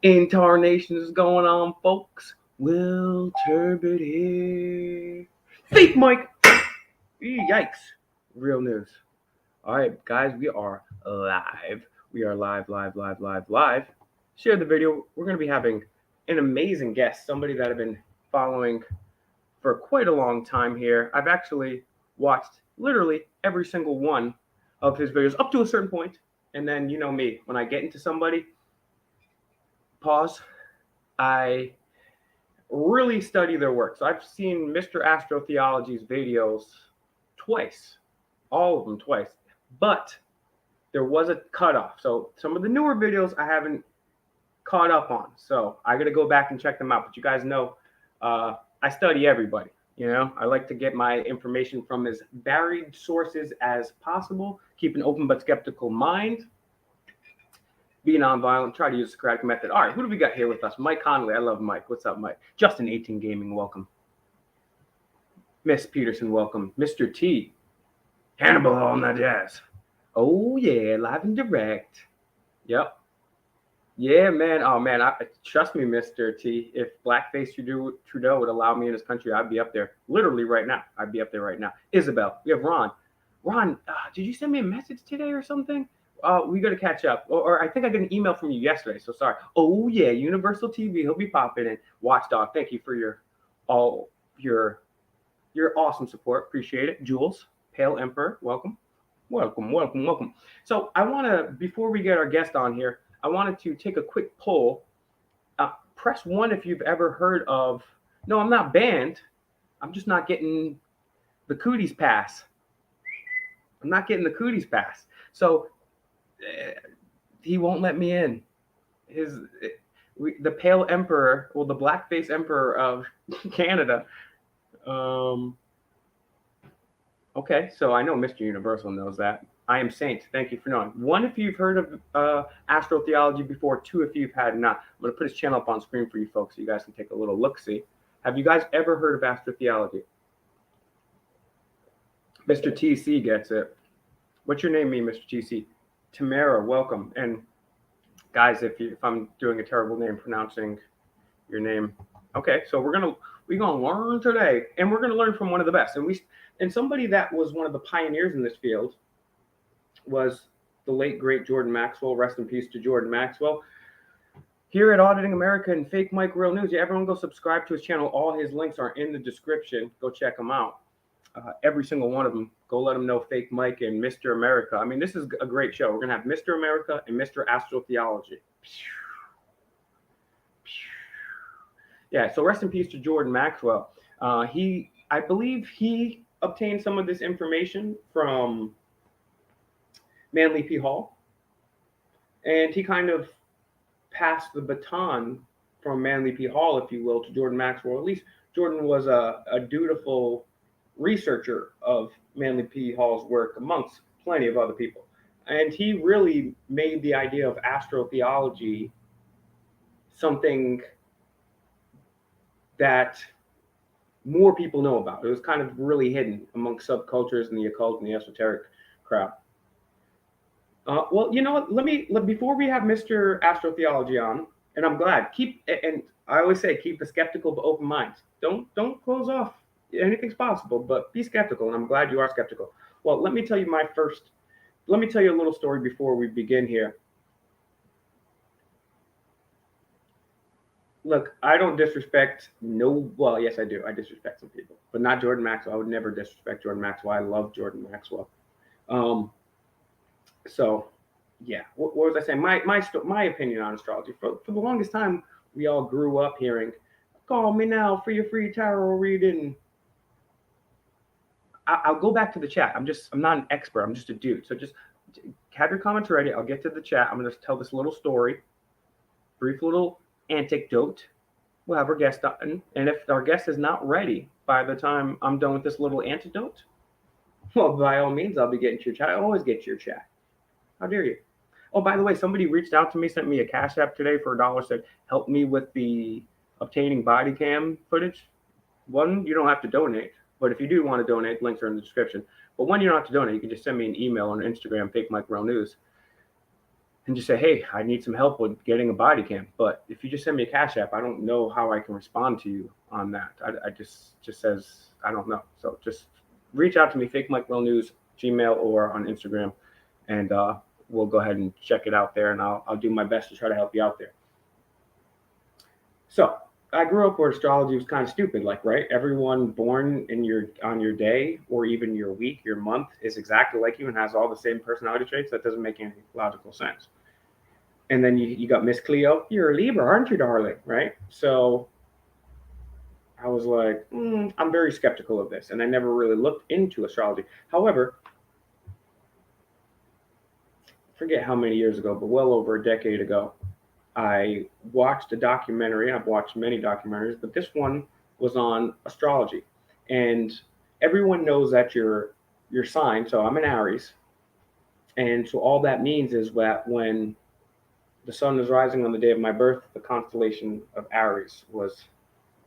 Incarnation is going on, folks. Will Turbid here. Fake Mike. Yikes. Real news. All right, guys, we are live. We are live. Share the video. We're going to be having an amazing guest, somebody that I've been following for quite a long time here. I've actually watched literally every single one of his videos up to a certain point, and then you know me, when I get into somebody, pause. I really study their work. So I've seen Mr. Astrotheology's videos twice, all of them twice, but there was a cutoff. So some of the newer videos I haven't caught up on. So I got to go back and check them out. But you guys know I study everybody. You know, I like to get my information from as varied sources as possible, keep an open but skeptical mind, be nonviolent, try to use the Socratic method. All right, who do we got here with us? Mike Conley. I love Mike. What's up, Mike? Justin 18 Gaming, welcome. Miss Peterson, welcome. Mr. T. Hannibal on that jazz. Oh, yeah, live and direct. Yep. Yeah, man. Oh, man. Trust me, Mr. T. If blackface Trudeau would allow me in his country, I'd be up there. Literally right now. I'd be up there right now. Isabel. We have Ron. Ron, did you send me a message today or something? We got to catch up. Or I think I got an email from you yesterday, so sorry. Oh, yeah, Universal TV. He'll be popping in. Watchdog, thank you for your awesome support. Appreciate it. Jules, Pale Emperor, welcome. Welcome. So I want to, before we get our guest on here, I wanted to take a quick poll. Press 1 if you've ever heard of, no, I'm not banned. I'm just not getting the cooties pass. I'm not getting the cooties pass. So he won't let me in. The Pale Emperor, well, the Blackface Emperor of Canada. Okay, so I know Mr. Universal knows that. I am Saint. Thank you for knowing. 1, if you've heard of Astrotheology before. 2, if you've had not. I'm going to put his channel up on screen for you folks so you guys can take a little look-see. Have you guys ever heard of Astrotheology? Mr. TC gets it. What's your name mean, Mr. TC? Tamara, welcome. And guys, if I'm doing a terrible name pronouncing your name, okay. So we're gonna learn today, and we're gonna learn from one of the best. And somebody that was one of the pioneers in this field was the late great Jordan Maxwell. Rest in peace to Jordan Maxwell. Here at Auditing America and Fake Mike Real News, everyone go subscribe to his channel. All his links are in the description. Go check them out. Every single one of them. Go let them know Fake Mike and Mr. America. I mean, this is a great show. We're going to have Mr. America and Mr. Astrotheology. Yeah, so rest in peace to Jordan Maxwell. I believe he obtained some of this information from Manly P. Hall. And he kind of passed the baton from Manly P. Hall, if you will, to Jordan Maxwell. At least Jordan was a dutiful researcher of Manly P. Hall's work amongst plenty of other people. And he really made the idea of astrotheology something that more people know about. It was kind of really hidden amongst subcultures and the occult and the esoteric crowd. Well, you know what? Before we have Mr. Astrotheology on, and I'm glad, and I always say keep a skeptical but open mind. Don't close off. Anything's possible, but be skeptical, and I'm glad you are skeptical. Well, let me tell you a little story before we begin here. Look, I don't disrespect well, yes, I do. I disrespect some people, but not Jordan Maxwell. I would never disrespect Jordan Maxwell. I love Jordan Maxwell. So, yeah, what was I saying? My opinion on astrology. For the longest time, we all grew up hearing, call me now for your free tarot reading. I'll go back to the chat. I'm not an expert. I'm just a dude. So just have your comments ready. I'll get to the chat. I'm going to tell this little story, brief little anecdote. We'll have our guest on. And if our guest is not ready by the time I'm done with this little anecdote, well, by all means, I'll be getting to your chat. I always get to your chat. How dare you? Oh, by the way, somebody reached out to me, sent me a CashApp today for $1, said, help me with the obtaining body cam footage. 1, you don't have to donate. But if you do want to donate, links are in the description. But 1, you don't have to donate. You can just send me an email on Instagram, Fake Mike Real News. and just say, hey, I need some help with getting a body cam. But if you just send me a Cash App, I don't know how I can respond to you on that. I just says, I don't know. So just reach out to me, FakeMicRealNews, Gmail, or on Instagram, and we'll go ahead and check it out there, and I'll do my best to try to help you out there. So I grew up where astrology was kind of stupid, like, right? Everyone born on your day or even your week, your month is exactly like you and has all the same personality traits. That doesn't make any logical sense. And then you got Miss Cleo. You're a Libra, aren't you, darling? Right? So I was like, I'm very skeptical of this, and I never really looked into astrology. However, forget how many years ago, but well over a decade ago, I watched a documentary. I've watched many documentaries, but this one was on astrology. And everyone knows that your sign, so I'm an Aries, and so all that means is that when the sun was rising on the day of my birth, the constellation of Aries was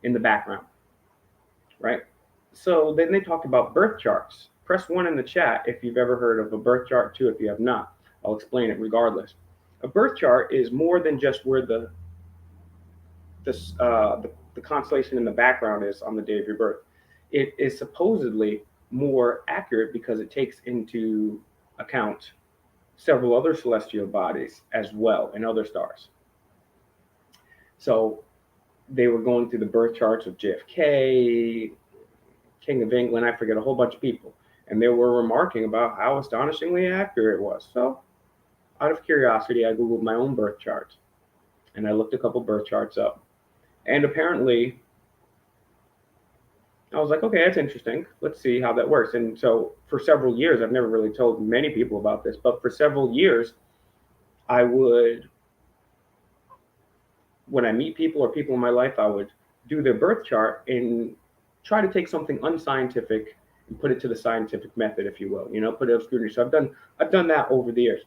in the background, right? So then they talked about birth charts. Press one in the chat if you've ever heard of a birth chart, two if you have not. I'll explain it regardless. A birth chart is more than just where the constellation in the background is on the day of your birth. It is supposedly more accurate because it takes into account several other celestial bodies as well and other stars. So they were going through the birth charts of JFK, King of England, I forget, a whole bunch of people. And they were remarking about how astonishingly accurate it was. So out of curiosity, I Googled my own birth chart and I looked a couple birth charts up. And apparently, I was like, okay, that's interesting. Let's see how that works. And so for several years, I've never really told many people about this, but for several years, I would, when I meet people or people in my life, I would do their birth chart and try to take something unscientific and put it to the scientific method, if you will, put it up scrutiny. So I've done that over the years.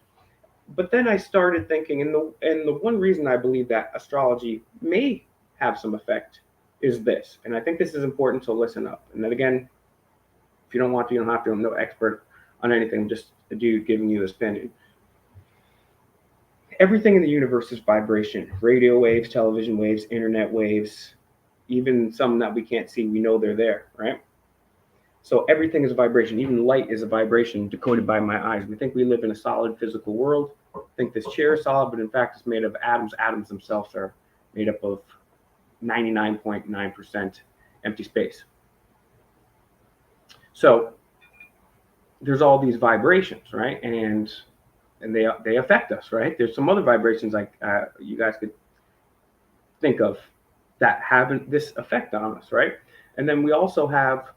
But then I started thinking, and the one reason I believe that astrology may have some effect is this, and I think this is important to listen up. And then again, if you don't want to, you don't have to. I'm no expert on anything. I'm just a dude giving you this opinion. Everything in the universe is vibration. Radio waves, television waves, internet waves, even some that we can't see, we know they're there, right? So everything is a vibration. Even light is a vibration decoded by my eyes. We think we live in a solid physical world. Think this chair is solid, but in fact it's made of atoms. Atoms themselves are made up of 99.9% empty space. So there's all these vibrations, right? And they affect us, right? There's some other vibrations like you guys could think of that have this effect on us, right? And then we also have,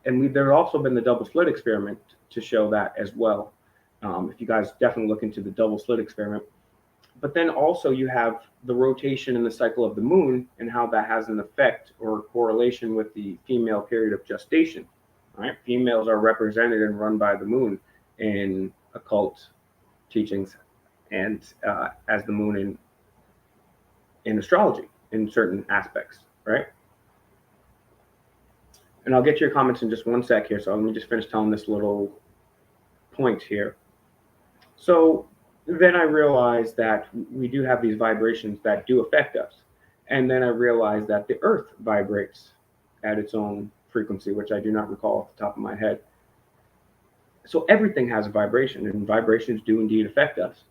there's also been the double slit experiment to show that as well. If you guys definitely look into the double slit experiment. But then also you have the rotation and the cycle of the moon and how that has an effect or correlation with the female period of gestation. Right? Females are represented and run by the moon in occult teachings and as the moon in astrology in certain aspects, right? And I'll get to your comments in just one sec here. So let me just finish telling this little point here. So then I realized that we do have these vibrations that do affect us. And then I realized that the earth vibrates at its own frequency, which I do not recall off the top of my head. So everything has a vibration, and vibrations do indeed affect us.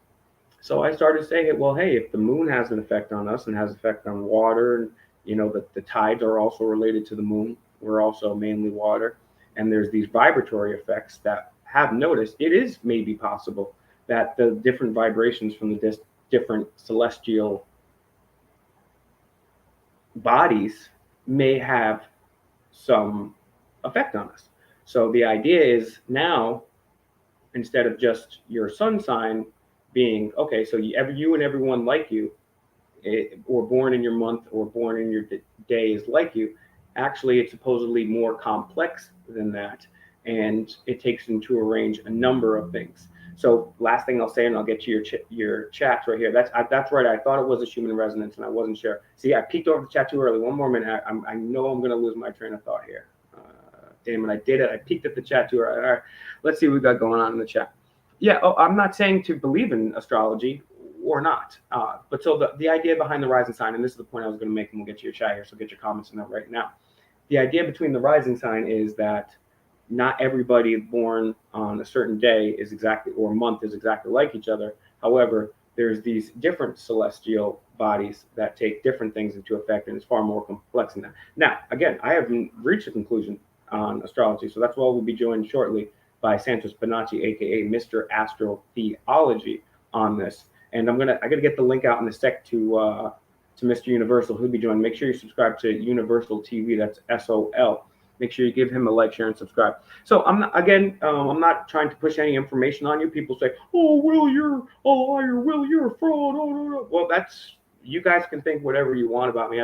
So I started saying, well, hey, if the moon has an effect on us and has an effect on water, and the tides are also related to the moon. We're also mainly water. And there's these vibratory effects that have noticed it is maybe possible that the different vibrations from the different celestial bodies may have some effect on us. So the idea is now, instead of just your sun sign being, okay, so you and everyone like you, or born in your month or born in your day is like you, actually it's supposedly more complex than that. And it takes into arrange a number of things. So last thing I'll say, and I'll get to your chats right here. That's right. I thought it was a human resonance, and I wasn't sure. See, I peeked over the chat too early. One more minute. I know I'm going to lose my train of thought here. Damn it, I did it. I peeked at the chat too early. All right, let's see what we got going on in the chat. Yeah, I'm not saying to believe in astrology or not. But so the idea behind the rising sign, and this is the point I was going to make, and we'll get to your chat here, so get your comments in that right now. The idea between the rising sign is that not everybody born on a certain day is exactly, or month is exactly like each other. However, there's these different celestial bodies that take different things into effect, and it's far more complex than that. Now, again, I haven't reached a conclusion on astrology, so that's why we'll be joined shortly by Santos Bonacci, aka Mr. Astrotheology, on this. And I gotta get the link out in a sec to Mr. Universal, who'll be joining. Make sure you subscribe to Universal TV. That's SOL. Make sure you give him a like, share, and subscribe. So I'm not trying to push any information on you. People say, "Oh, Will, you're a liar. Will, you're a fraud." Oh, no, no. Well, that's, you guys can think whatever you want about me.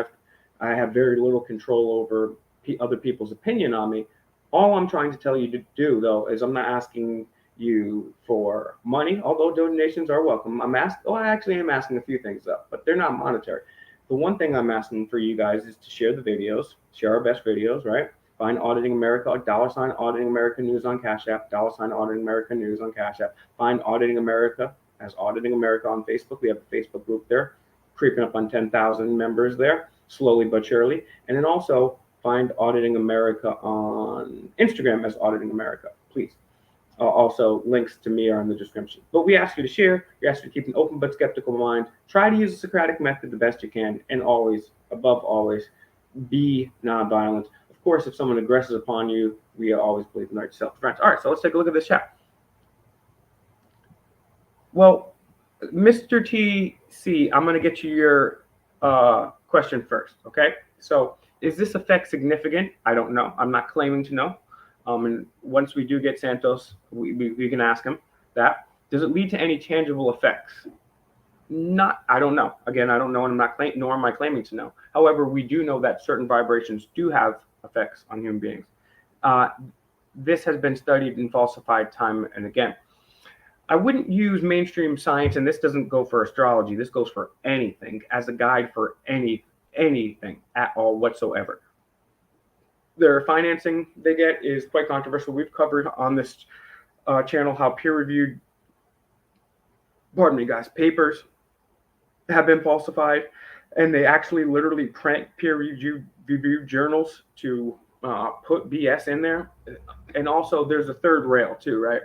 I have very little control over other people's opinion on me. All I'm trying to tell you to do, though, is I'm not asking you for money, although donations are welcome. I actually am asking a few things though, but they're not monetary. The one thing I'm asking for you guys is to share the videos, share our best videos, right? Find Auditing America, $ Auditing America News on Cash App, $ Auditing America News on Cash App. Find Auditing America as Auditing America on Facebook. We have a Facebook group there, creeping up on 10,000 members there, slowly but surely. And then also find Auditing America on Instagram as Auditing America, please. Also, links to me are in the description. But we ask you to share. We ask you to keep an open but skeptical mind. Try to use the Socratic method the best you can, and always, above always, be nonviolent. Of course, if someone aggresses upon you, we always believe in right self-defense. All right, so let's take a look at this chat. Well, Mr. TC, I'm going to get you your question first, okay? So, is this effect significant? I don't know. I'm not claiming to know. And once we do get Santos, we can ask him that. Does it lead to any tangible effects? I don't know. Again, I don't know, and I'm not nor am I claiming to know. However, we do know that certain vibrations do have effects on human beings. This has been studied and falsified time and again. I wouldn't use mainstream science, and this doesn't go for astrology. This goes for anything as a guide for anything at all whatsoever. Their financing they get is quite controversial. We've covered on this channel how peer-reviewed, papers have been falsified, and they actually literally print peer-reviewed journals to put BS in there. And also, there's a third rail too, right?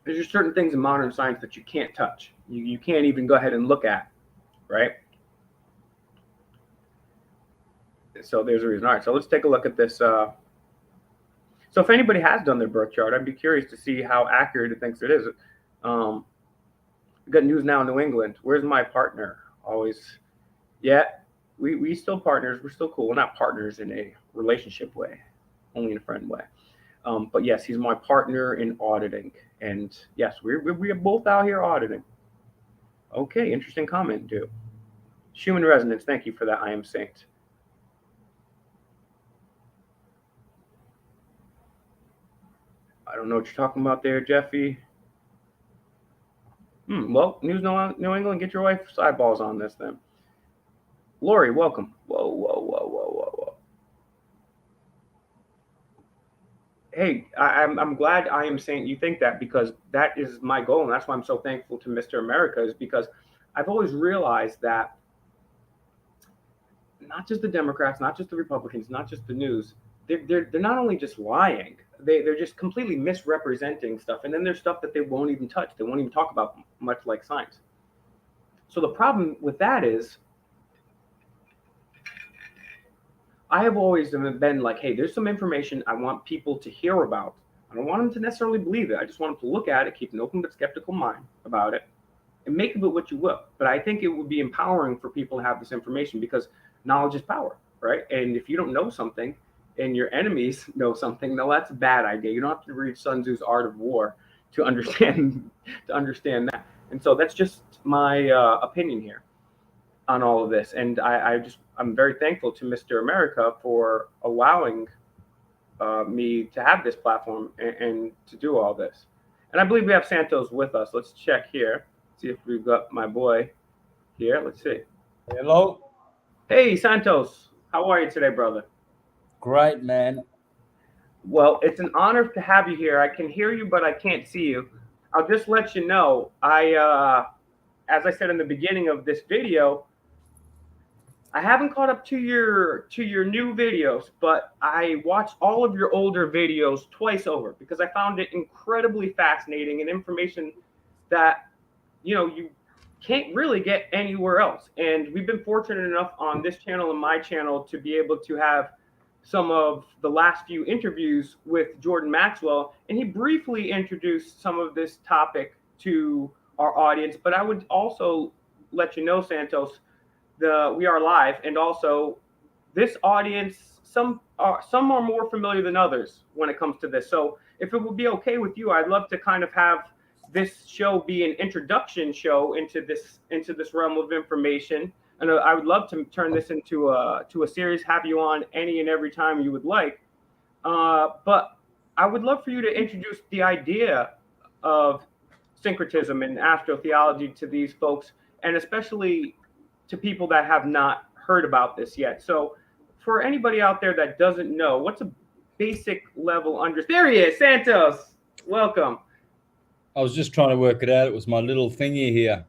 There's just certain things in modern science that you can't touch. You can't even go ahead and look at, right? So there's a reason. All right, so let's take a look at this. So if anybody has done their birth chart, I'd be curious to see how accurate it thinks it is. Got news now in New England. Where's my partner? Always, yeah, we still partners. We're still cool. We're not partners in a relationship way, only in a friend way. But yes, he's my partner in auditing. And yes, we're both out here auditing. Okay, interesting comment, dude. Schumann resonance, thank you for that. I am Saint. I don't know what you're talking about there, Jeffy. Well, News New England, get your wife's eyeballs on this then. Lori, welcome. Whoa. Hey, I'm glad I am saying you think that, because that is my goal, and that's why I'm so thankful to Mr. America, is because I've always realized that not just the Democrats, not just the Republicans, not just the news, they're not only just lying, they're just completely misrepresenting stuff, and then there's stuff that they won't even touch, they won't even talk about, much like science. So the problem with that is, I have always been like, hey, there's some information I want people to hear about. I don't want them to necessarily believe it. I just want them to look at it, keep an open but skeptical mind about it, and make of it what you will. But I think it would be empowering for people to have this information, because knowledge is power, right? And if you don't know something and your enemies know something, no, that's a bad idea. You don't have to read Sun Tzu's Art of War to understand that. And so that's just my opinion here on all of this. And I'm very thankful to Mr. America for allowing me to have this platform and to do all this. And I believe we have Santos with us. Let's check here, see if we've got my boy here. Let's see. Hello. Hey, Santos, how are you today, brother? Great, man. Well, it's an honor to have you here. I can hear you, but I can't see you. I'll just let you know. As I said in the beginning of this video, I haven't caught up to your new videos, but I watched all of your older videos twice over because I found it incredibly fascinating and information that you can't really get anywhere else. And we've been fortunate enough on this channel and my channel to be able to have some of the last few interviews with Jordan Maxwell, and he briefly introduced some of this topic to our audience. But I would also let you know, Santos, we are live, and also this audience, some are more familiar than others when it comes to this. So if it would be okay with you, I'd love to kind of have this show be an introduction show into this realm of information, and I would love to turn this into a series, have you on any and every time you would like. But I would love for you to introduce the idea of syncretism and astrotheology to these folks, and especially to people that have not heard about this yet. So, for anybody out there that doesn't know, what's a basic level understanding? There he is, Santos. Welcome. I was just trying to work it out. It was my little thingy here.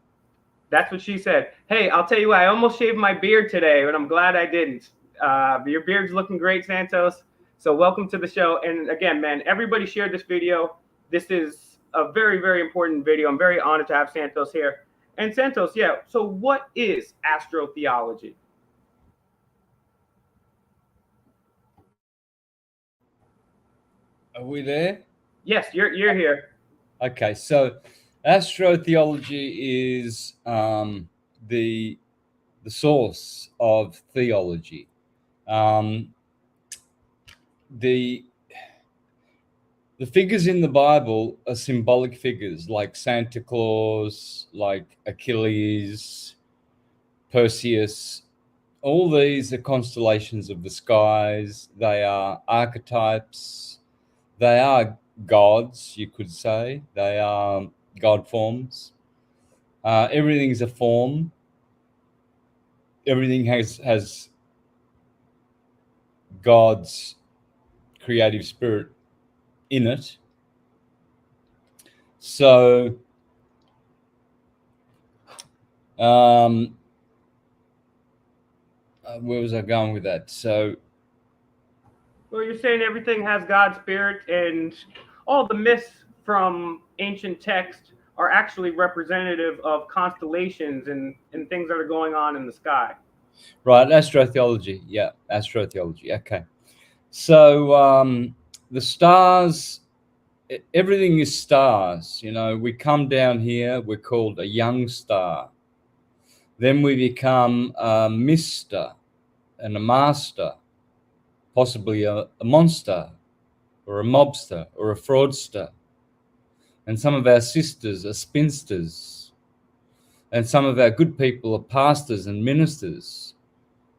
That's what she said. Hey, I'll tell you what, I almost shaved my beard today, but I'm glad I didn't. Your beard's looking great, Santos. So welcome to the show. And again, man, everybody share this video. This is a very, very important video. I'm very honored to have Santos here. And Santos, yeah, so what is astrotheology? Are we there? Yes, you're here. Okay, so astrotheology is the source of theology. The figures in the Bible are symbolic figures like Santa Claus, like Achilles, Perseus. All these are constellations of the skies. They are archetypes. They are gods, you could say. They are god forms. Everything's a form. Everything has God's creative spirit in it. So where was I going with that? So, well, you're saying everything has God's spirit, and all the myths from ancient text are actually representative of constellations and things that are going on in the sky. right, astrotheology. Yeah, astrotheology. Okay. So the stars, everything is stars. You know, we come down here, we're called a young star. Then we become a mister and a master, possibly a monster or a mobster or a fraudster. And some of our sisters are spinsters. And some of our good people are pastors and ministers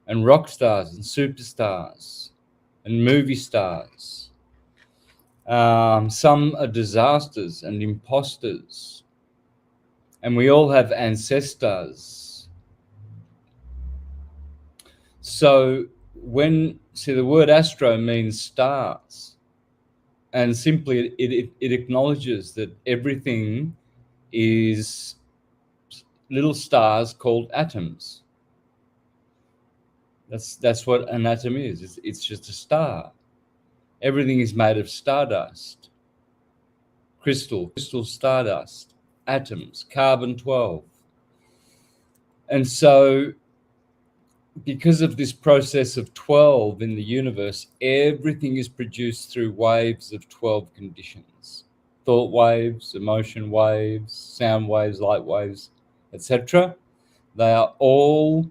and rock stars and superstars and movie stars. Some are disasters and imposters. And we all have ancestors. So the word astro means stars. And simply it acknowledges that everything is little stars called atoms. That's what an atom is. It's just a star. Everything is made of stardust, crystal stardust, atoms, carbon-12. And so because of this process of 12 in the universe, everything is produced through waves of 12 conditions. Thought waves, emotion waves, sound waves, light waves, etc. They are all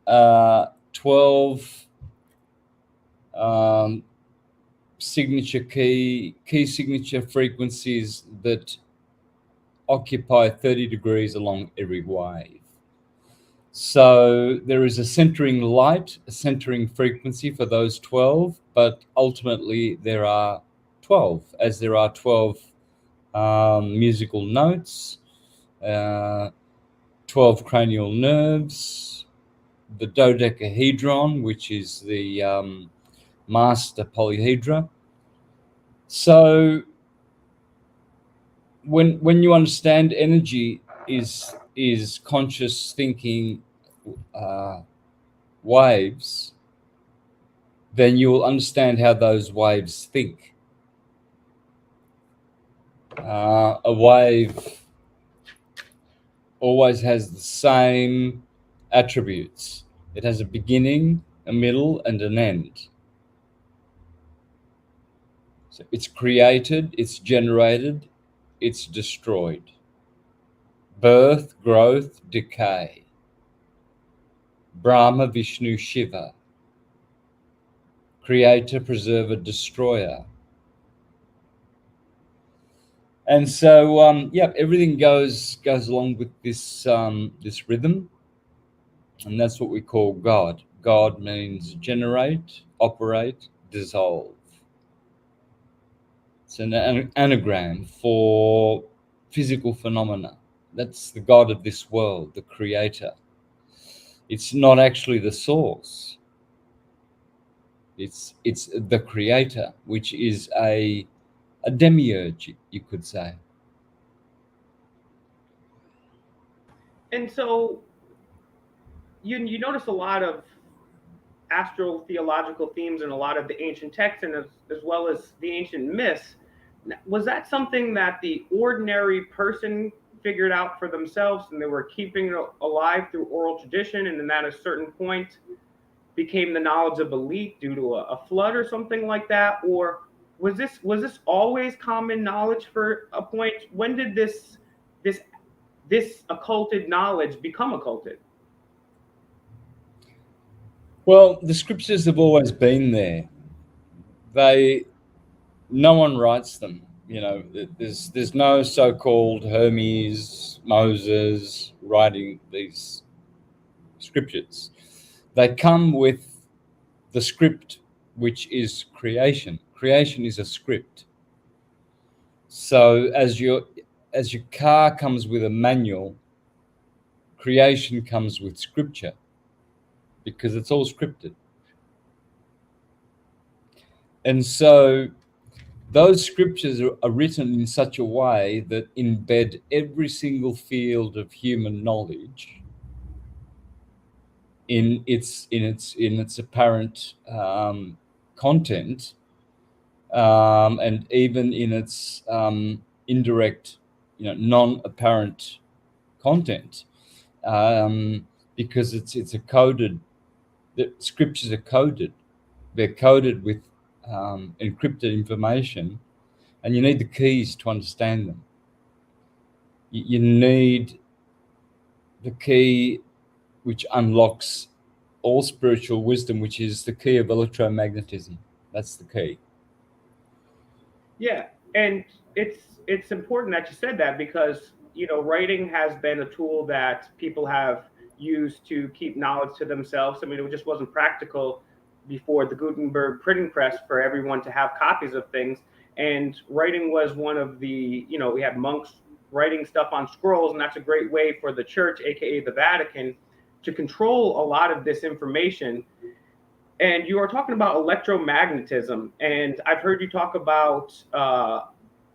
12 signature key signature frequencies that occupy 30 degrees along every wave. So there is a centering light, a centering frequency for those 12, but ultimately there are 12, as there are 12 musical notes, 12 cranial nerves, the dodecahedron, which is the master polyhedra, So when you understand energy is conscious thinking waves, then you will understand how those waves think. A wave always has the same attributes. It has a beginning, a middle, and an end. So it's created, it's generated, it's destroyed. Birth, growth, decay. Brahma, Vishnu, Shiva. Creator, preserver, destroyer. And so, everything goes along with this this rhythm, and that's what we call God. God means generate, operate, dissolve. It's an anagram for physical phenomena. That's the God of this world, the creator. It's not actually the source. It's the creator, which is a demiurge, you could say. And so you notice a lot of astrotheological themes in a lot of the ancient texts, and as well as the ancient myths. Was that something that the ordinary person figured out for themselves, and they were keeping it alive through oral tradition, and then at a certain point became the knowledge of elite due to a flood or something like that? Or was this always common knowledge for a point? When did this this occulted knowledge become occulted? Well, the scriptures have always been there. They No one writes them. There's no so-called Hermes, Moses writing these scriptures. They come with the script, which is creation. Creation is a script. So as your car comes with a manual, creation comes with scripture, because it's all scripted. And so those scriptures are written in such a way that embed every single field of human knowledge in its apparent content, and even in its indirect, non-apparent content, because it's a coded. The scriptures are coded. They're coded with encrypted information, and you need the keys to understand them. You need the key which unlocks all spiritual wisdom, which is the key of electromagnetism. That's the key. Yeah, and it's important that you said that, because writing has been a tool that people have used to keep knowledge to themselves. I mean, it just wasn't practical before the Gutenberg printing press for everyone to have copies of things, and writing was one of the, we had monks writing stuff on scrolls, and that's a great way for the church, aka the Vatican, to control a lot of this information. And you are talking about electromagnetism, and I've heard you talk about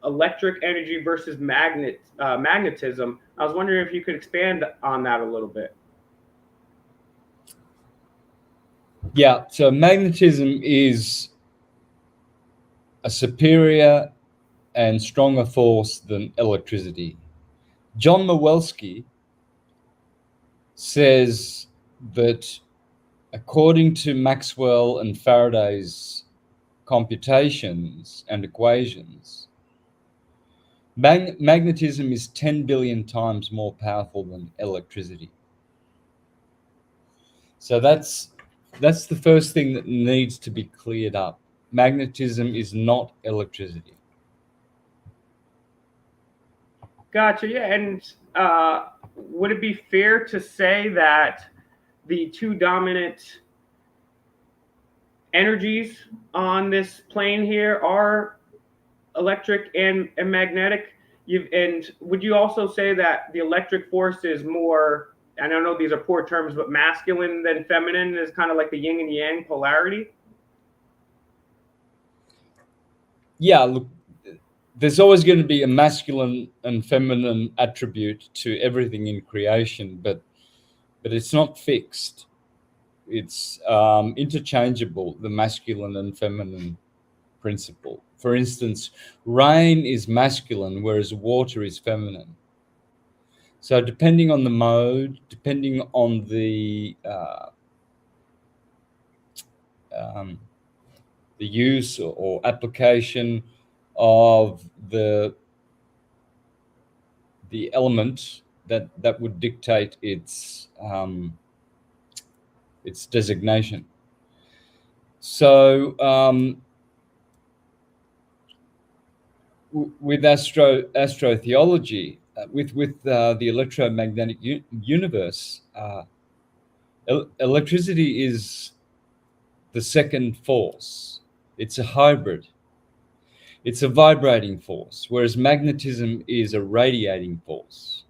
electric energy versus magnetism. I was wondering if you could expand on that a little bit. Yeah, so magnetism is a superior and stronger force than electricity. John Mawelsky says that according to Maxwell and Faraday's computations and equations, magnetism is 10 billion times more powerful than electricity. So that's the first thing that needs to be cleared up. Magnetism is not electricity. Gotcha. Yeah, and would it be fair to say that the two dominant energies on this plane here are electric and magnetic? And would you also say that the electric force is more, I don't know, these are poor terms, but masculine than feminine, is kind of like the yin and yang polarity? Yeah, look, there's always going to be a masculine and feminine attribute to everything in creation, but it's not fixed. It's interchangeable, the masculine and feminine principle. For instance, rain is masculine, whereas water is feminine. So depending on the mode, depending on um, the use or application of the element that would dictate its designation. So with astrotheology, with the electromagnetic universe, electricity is the second force. It's a hybrid. It's a vibrating force, whereas magnetism is a radiating force.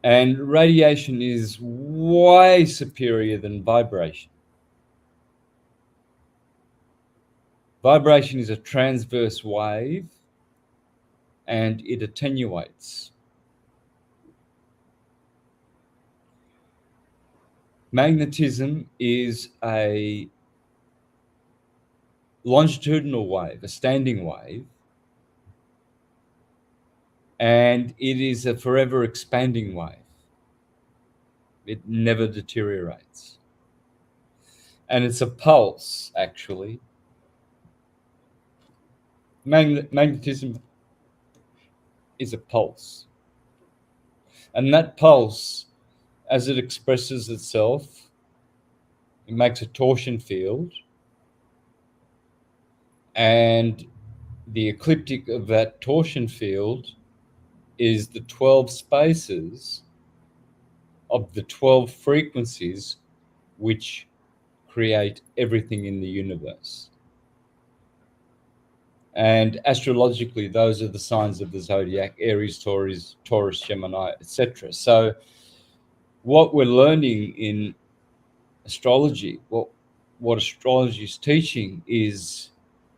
And radiation is way superior than vibration. Vibration is a transverse wave and it attenuates. Magnetism is a longitudinal wave, a standing wave, and it is a forever expanding wave. It never deteriorates. And it's a pulse, actually. Magnetism is a pulse. And that pulse, as it expresses itself, it makes a torsion field, and the ecliptic of that torsion field is the 12 spaces of the 12 frequencies which create everything in the universe. And astrologically, those are the signs of the zodiac: Aries, Taurus, Gemini, etc. So what we're learning in astrology, what astrology is teaching, is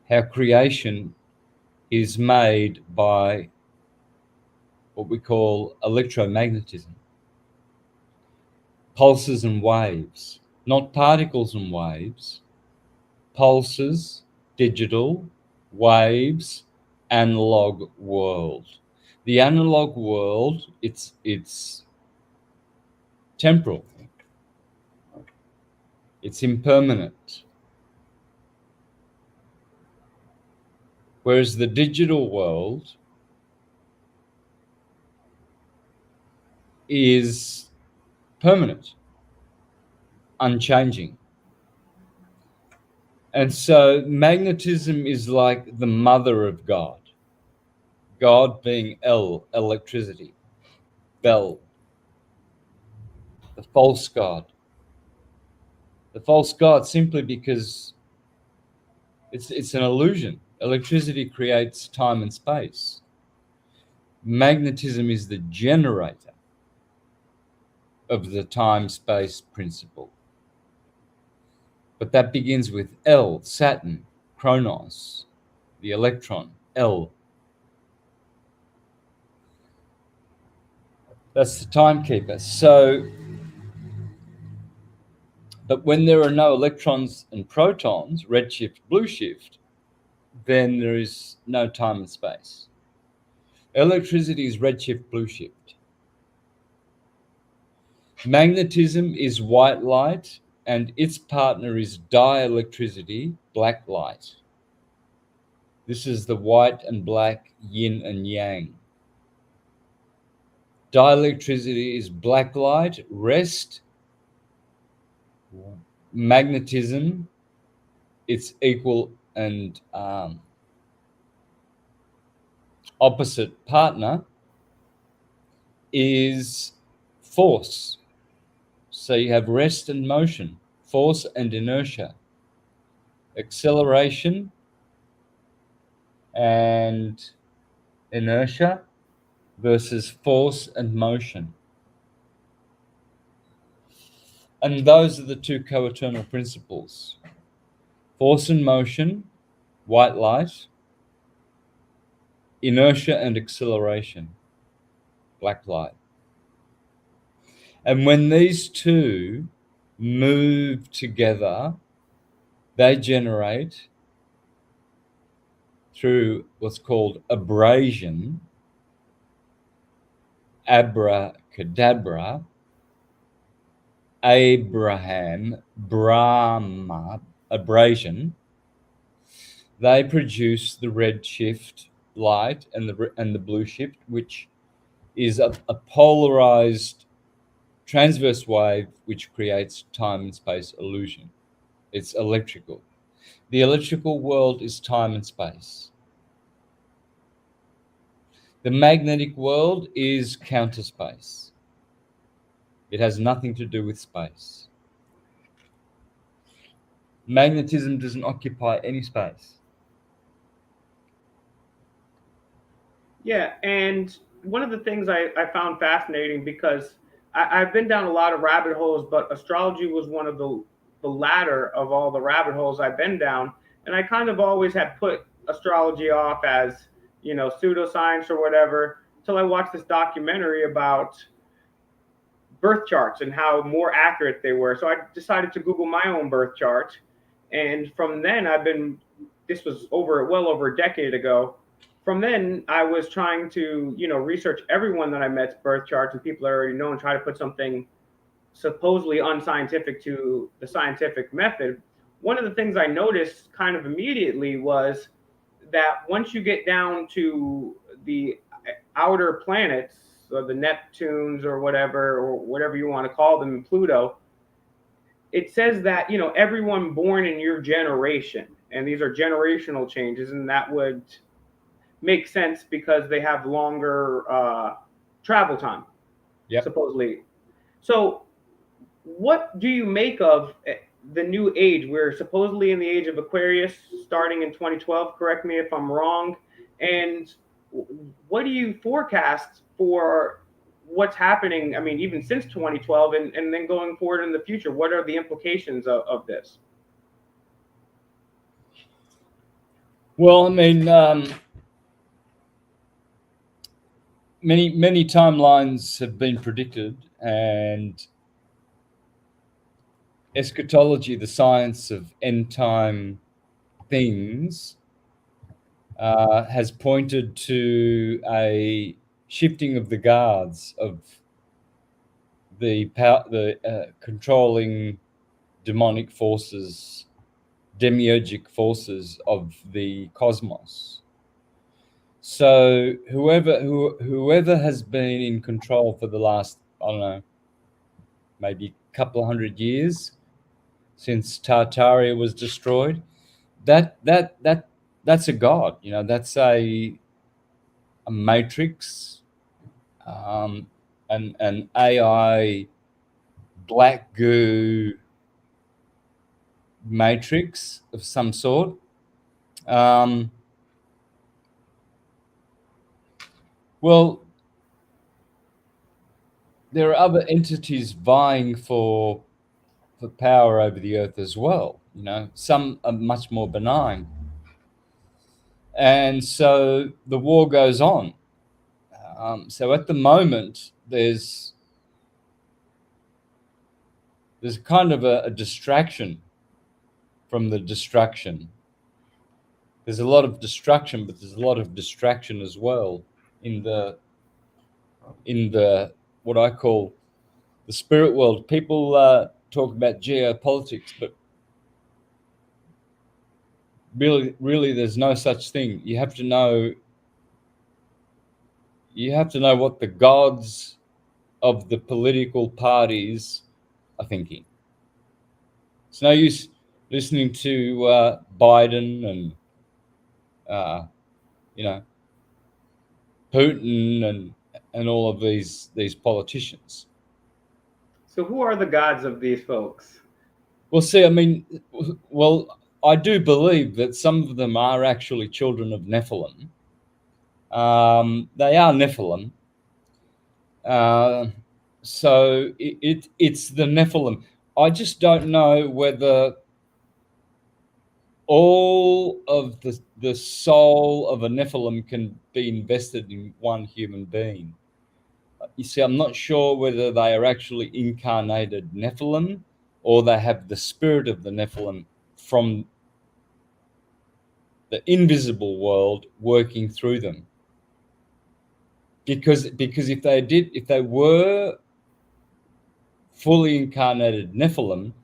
how creation is made by what we call electromagnetism. Pulses and waves, not particles and waves. Pulses, digital, waves, analog world. The analog world, it's temporal. It's impermanent. Whereas the digital world is permanent, unchanging. And so magnetism is like the mother of God. God being El, electricity. Bel, the false God. The false God simply because it's an illusion. Electricity creates time and space. Magnetism is the generator of the time-space principle. But that begins with El, Saturn, Chronos, the electron, El. That's the timekeeper. So, but when there are no electrons and protons, redshift, blue shift, then there is no time and space. Electricity is redshift, blue shift. Magnetism is white light, and its partner is dielectricity, black light. This is the white and black, yin and yang. Dielectricity is black light, rest. Magnetism, its equal and opposite partner, is force. So you have rest and motion, force and inertia, acceleration and inertia versus force and motion. And those are the two co-eternal principles. force and motion, white light, inertia and acceleration, black light. And when these two move together, they generate, through what's called abrasion, abracadabra, Abraham, Brahma, abrasion, they produce the red shift light and the blue shift, which is a polarized transverse wave which creates time and space illusion. It's electrical. The electrical world is time and space. The magnetic world is counter space. It has nothing to do with space. Magnetism doesn't occupy any space. Yeah, and one of the things I found fascinating, because I've been down a lot of rabbit holes, but astrology was one of the latter of all the rabbit holes I've been down. And I kind of always had put astrology off as, pseudoscience or whatever, till I watched this documentary about birth charts and how more accurate they were. So I decided to Google my own birth chart. And from then, this was well over a decade ago. From then, I was trying to, research everyone that I met's birth charts and people I already know, and try to put something supposedly unscientific to the scientific method. One of the things I noticed kind of immediately was that once you get down to the outer planets, or the Neptunes or whatever you want to call them, Pluto, it says that everyone born in your generation, and these are generational changes, and that would make sense because they have longer travel time, Yep. supposedly. So, what do you make of the new age? We're supposedly in the age of Aquarius, starting in 2012. Correct me if I'm wrong. And what do you forecast for what's happening? I mean, even since 2012, and then going forward in the future, what are the implications of this? Well, I mean, many timelines have been predicted, and eschatology, the science of end time things, has pointed to a shifting of the guards of the controlling demonic forces, demiurgic forces of the cosmos. So whoever has been in control for the last, I don't know, maybe a couple of 100 years since Tartaria was destroyed, that's a god. That's a matrix, an AI black goo matrix of some sort. Well, there are other entities vying for power over the earth as well. Some are much more benign, and so the war goes on. So at the moment, there's kind of a distraction from the destruction. There's a lot of destruction, but there's a lot of distraction as well in the what I call the spirit world. People talk about geopolitics, but really, there's no such thing. You have to know what the gods of the political parties are thinking. It's no use listening to Biden and Putin and all of these politicians. So, who are the gods of these folks? Well, see, I mean, I do believe that some of them are actually children of Nephilim. They are Nephilim. So it's the Nephilim. I just don't know whether all of the soul of a Nephilim can be invested in one human being. You see, I'm not sure whether they are actually incarnated Nephilim or they have the spirit of the Nephilim from the invisible world working through them. Because if they were fully incarnated Nephilim,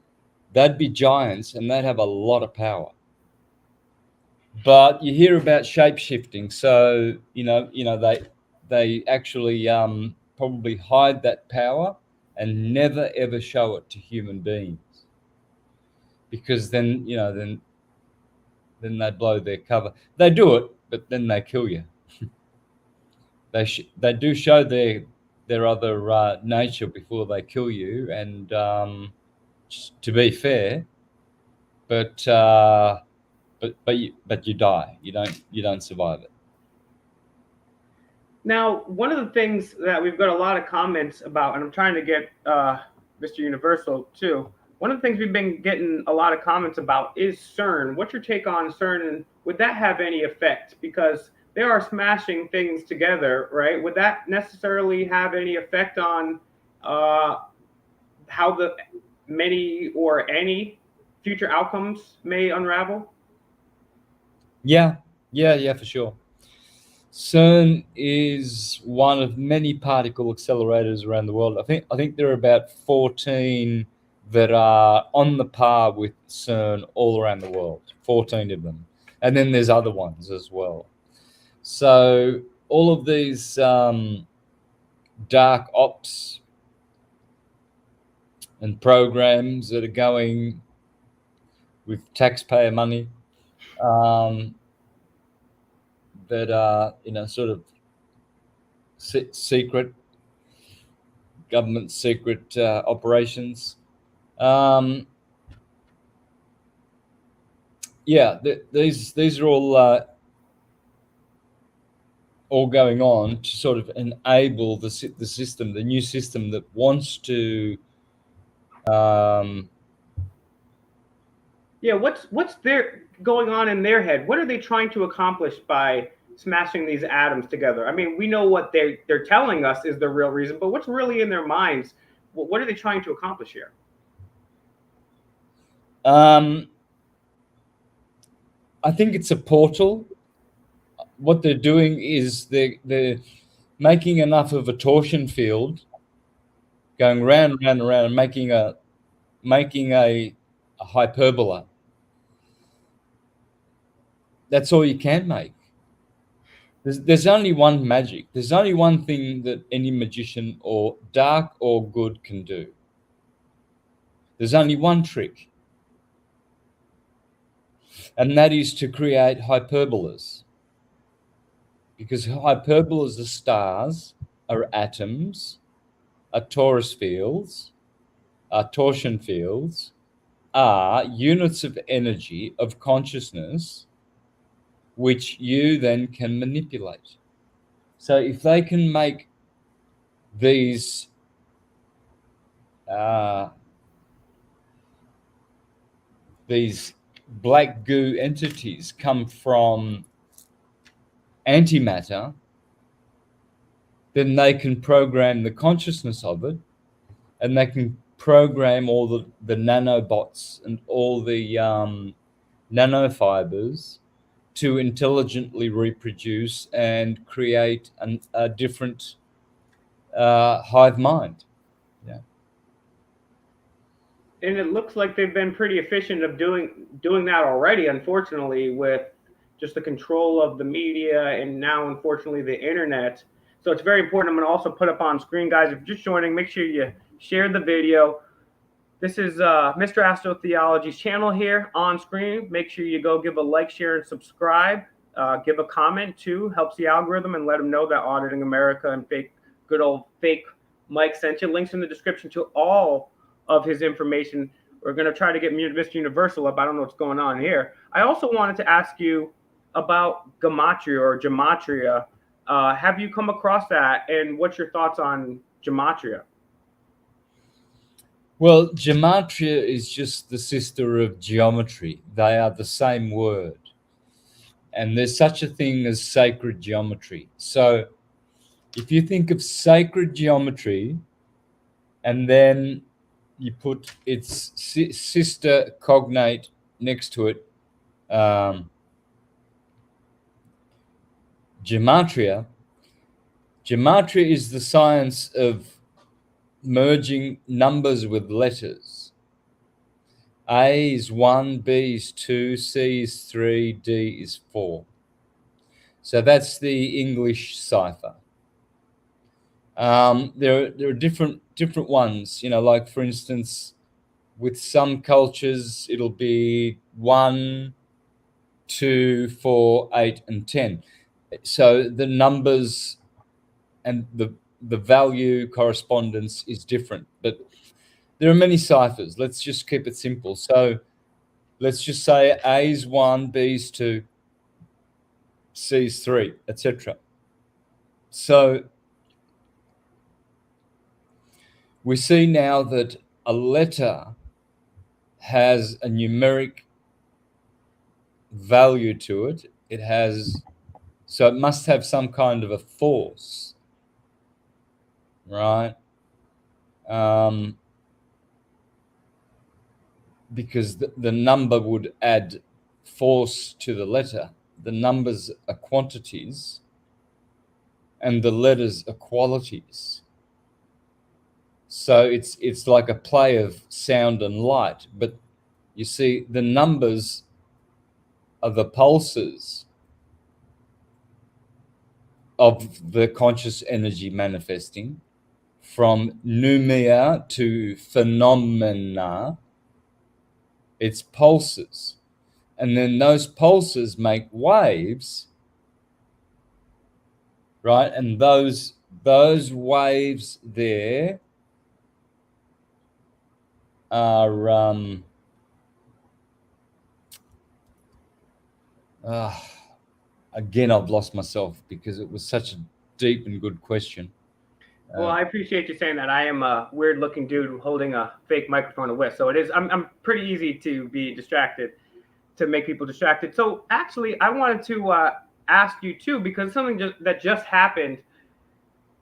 they'd be giants and they'd have a lot of power. But you hear about shape shifting, so they actually probably hide that power and never ever show it to human beings, because then they blow their cover. They do it, but then they kill you. They do show their other nature before they kill you, and to be fair, but you die. You don't survive it. Now, one of the things that we've got a lot of comments about, and I'm trying to get Mr. Universal too. One of the things we've been getting a lot of comments about is CERN. What's your take on CERN, and would that have any effect? Because they are smashing things together, right? Would that necessarily have any effect on how the many or any future outcomes may unravel? Yeah, for sure. CERN is one of many particle accelerators around the world. I think there are about 14 that are on the par with CERN all around the world. 14 of them, and then there's other ones as well. So all of these dark ops and programs that are going with taxpayer money, that are sort of secret government secret operations. These are all going on to sort of enable the system, the new system that wants to. What's there going on in their head? What are they trying to accomplish by smashing these atoms together? I mean, we know what they're telling us is the real reason, but what's really in their minds? What are they trying to accomplish here? I think it's a portal. What they're doing is they're making enough of a torsion field, going round and round and round, and making a hyperbola. That's all you can make. There's only one magic. There's only one thing that any magician, or dark or good, can do. There's only one trick, and that is to create hyperbolas. Because hyperbolas are stars, are atoms, are torus fields, are torsion fields, are units of energy, of consciousness, which you then can manipulate. So if they can make these black goo entities come from antimatter, then they can program the consciousness of it, and they can program all the nanobots and all the nanofibers to intelligently reproduce and create a different hive mind. Yeah. And it looks like they've been pretty efficient of doing that already, unfortunately, with just the control of the media and now unfortunately the internet. So it's very important. I'm going to also put up on screen, guys, if you're just joining, make sure you share the video. This is Mr. Astrotheology's channel here on screen. Make sure you go give a like, share, and subscribe. Give a comment too, helps the algorithm, and let them know that Auditing America and good old fake Mike sent you. Links in the description to all of his information. We're going to try to get Mr. Universal up. I don't know what's going on here. I also wanted to ask you about gematria. Have you come across that, and what's your thoughts on gematria? Well, gematria is just the sister of geometry. They are the same word. And there's such a thing as sacred geometry. So if you think of sacred geometry and then you put its sister cognate next to it, gematria. Gematria is the science of merging numbers with letters. A is 1, B is 2, C is 3, D is 4. So that's the English cipher. There are different ones, like for instance, with some cultures, it'll be 1, 2, 4, 8, and 10. So the numbers and the value correspondence is different, but there are many ciphers. Let's just keep it simple. So let's just say A is 1, B is 2, C is 3, etc. So we see now that a letter has a numeric value to it. So it must have some kind of a force, right? Because the number would add force to the letter. The numbers are quantities and the letters are qualities. So it's like a play of sound and light. But you see, the numbers are the pulses of the conscious energy manifesting from pneumia to phenomena. It's pulses. And then those pulses make waves, right? And those waves there are again, I've lost myself because it was such a deep and good question. Well, I appreciate you saying that. I am a weird-looking dude holding a fake microphone to whisk, so it is. I'm pretty easy to be distracted, to make people distracted. So actually, I wanted to ask you too, because something that just happened,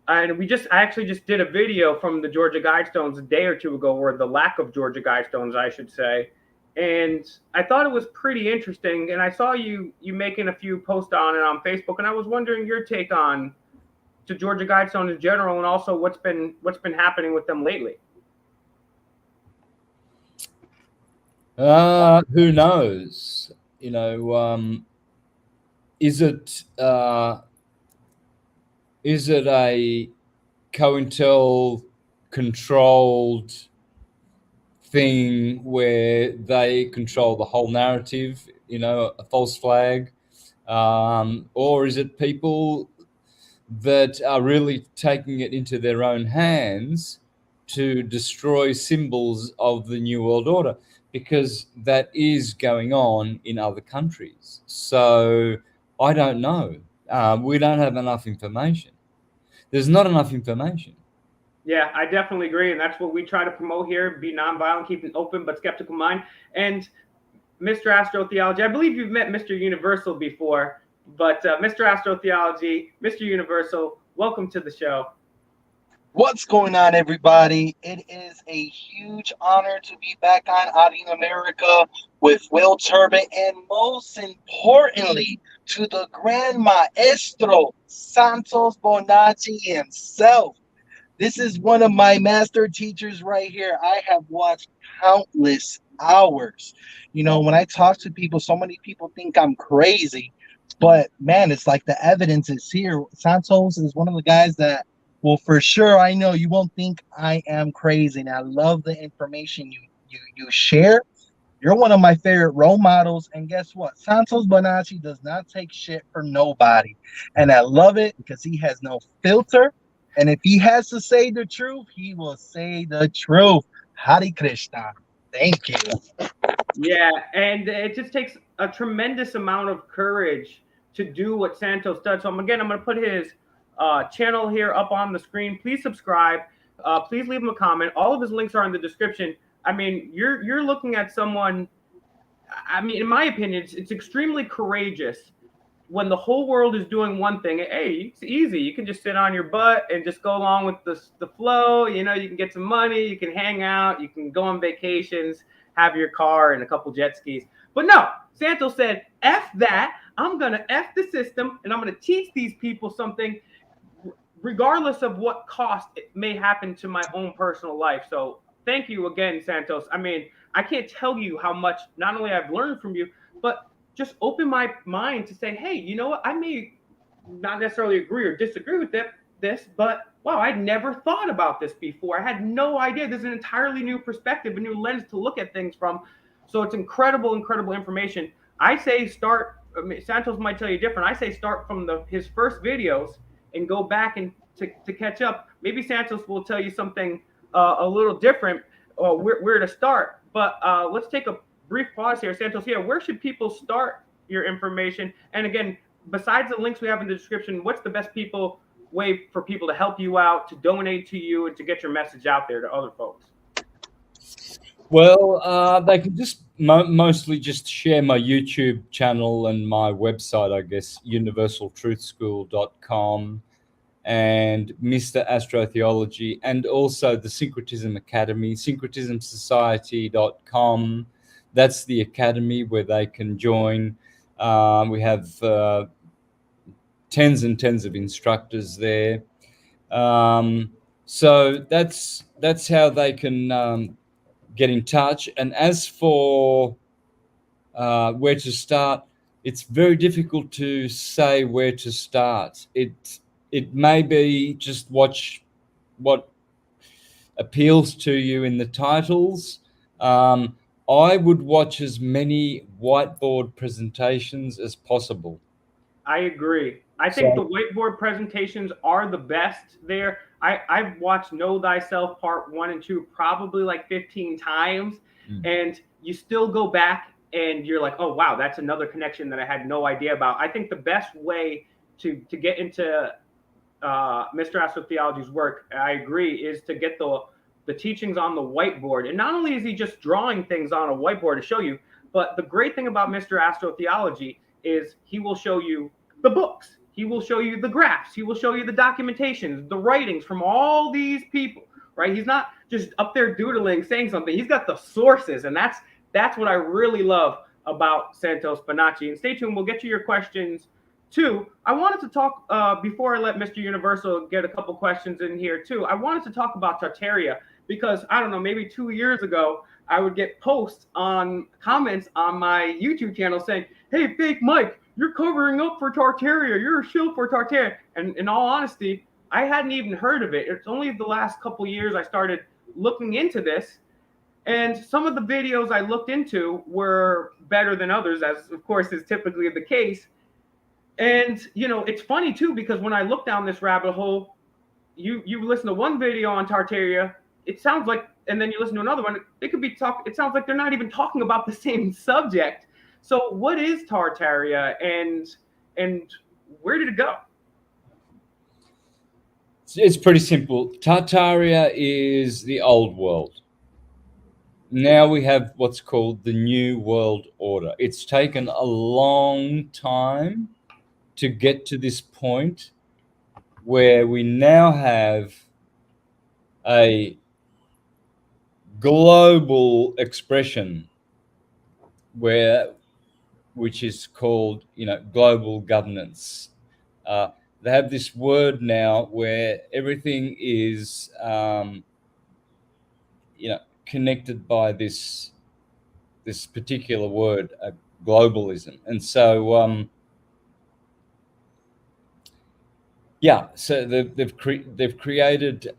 and I actually just did a video from the Georgia Guidestones a day or two ago, or the lack of Georgia Guidestones, I should say. And I thought it was pretty interesting. And I saw you making a few posts on it on Facebook, and I was wondering your take on to Georgia Guidestones in general, and also what's been happening with them lately. Who knows? Is it a COINTEL controlled thing where they control the whole narrative? A false flag, or is it people that are really taking it into their own hands to destroy symbols of the New World Order? Because that is going on in other countries. So I don't know. We don't have enough information. There's not enough information. Yeah, I definitely agree, and that's what we try to promote here: be nonviolent, keep an open but skeptical mind. And Mr. Astrotheology, I believe you've met Mr. Universal before, but Mr. Astrotheology, Mr. Universal, welcome to the show. What's going on, everybody? It is a huge honor to be back on Auditing America with Will Turbin, and most importantly, to the Grand Maestro, Santos Bonacci himself. This is one of my master teachers right here. I have watched countless hours. When I talk to people, so many people think I'm crazy, but man, it's like the evidence is here. Santos is one of the guys that, well, for sure, I know you won't think I am crazy. And I love the information you share. You're one of my favorite role models. And guess what? Santos Bonacci does not take shit from nobody. And I love it because he has no filter. And if he has to say the truth, he will say the truth. Hare Krishna. Thank you. Yeah, and it just takes a tremendous amount of courage to do what Santos does. So I'm going to put his channel here up on the screen. Please subscribe. Please leave him a comment. All of his links are in the description. I mean, you're looking at someone. I mean, in my opinion, it's extremely courageous when the whole world is doing one thing. Hey, it's easy. You can just sit on your butt and just go along with the flow. You know, you can get some money, you can hang out, you can go on vacations, have your car and a couple jet skis. But no, Santos said, F that. I'm going to F the system and I'm going to teach these people something regardless of what cost it may happen to my own personal life. So thank you again, Santos. I mean, I can't tell you how much not only I've learned from you, but just open my mind to say, hey, you know what? I may not necessarily agree or disagree with this, but wow, I'd never thought about this before. I had no idea. There's an entirely new perspective, a new lens to look at things from. So it's incredible, incredible information. I say start. I mean, Santos might tell you different. I say start from his first videos and go back and to catch up. Maybe Santos will tell you something a little different or where to start. But let's take a brief pause here. Santos, here, where should people start your information? And again, besides the links we have in the description, what's the best way for people to help you out, to donate to you, and to get your message out there to other folks? Well, they can just mostly just share my YouTube channel and my website, I guess, universaltruthschool.com and Mr. Astrotheology, and also the Syncretism Academy, syncretismsociety.com. That's the academy where they can join. We have tens and tens of instructors there. So that's how they can get in touch. And as for where to start, it's very difficult to say where to start. It may be just watch what appeals to you in the titles. I would watch as many whiteboard presentations as possible. I agree. I think the whiteboard presentations are the best there. I've watched Know Thyself Part 1 and 2 probably like 15 times, and you still go back and you're like, oh, wow, that's another connection that I had no idea about. I think the best way to get into Mr. Astrotheology's work, I agree, is to get the teachings on the whiteboard. And not only is he just drawing things on a whiteboard to show you, but the great thing about Mr. Astrotheology is he will show you the books. He will show you the graphs. He will show you the documentations, the writings from all these people, right? He's not just up there doodling, saying something. He's got the sources, and that's what I really love about Santos Bonacci. And stay tuned. We'll get to your questions too. I wanted to talk before I let Mr. Universal get a couple questions in here too. I wanted to talk about Tartaria because I don't know, maybe 2 years ago, I would get comments on my YouTube channel saying, "Hey, Fake Mike, you're covering up for Tartaria. You're a shill for Tartaria." And in all honesty, I hadn't even heard of it. It's only the last couple years I started looking into this. And some of the videos I looked into were better than others, as of course is typically the case. And, you know, it's funny too, because when I look down this rabbit hole, you listen to one video on Tartaria, it sounds like, and then you listen to another one, it sounds like they're not even talking about the same subject. So what is Tartaria and where did it go? It's pretty simple. Tartaria is the old world. Now we have what's called the New World Order. It's taken a long time to get to this point where we now have a global expression which is called, global governance. They have this word now where everything is, connected by this particular word, globalism. And so, so they've created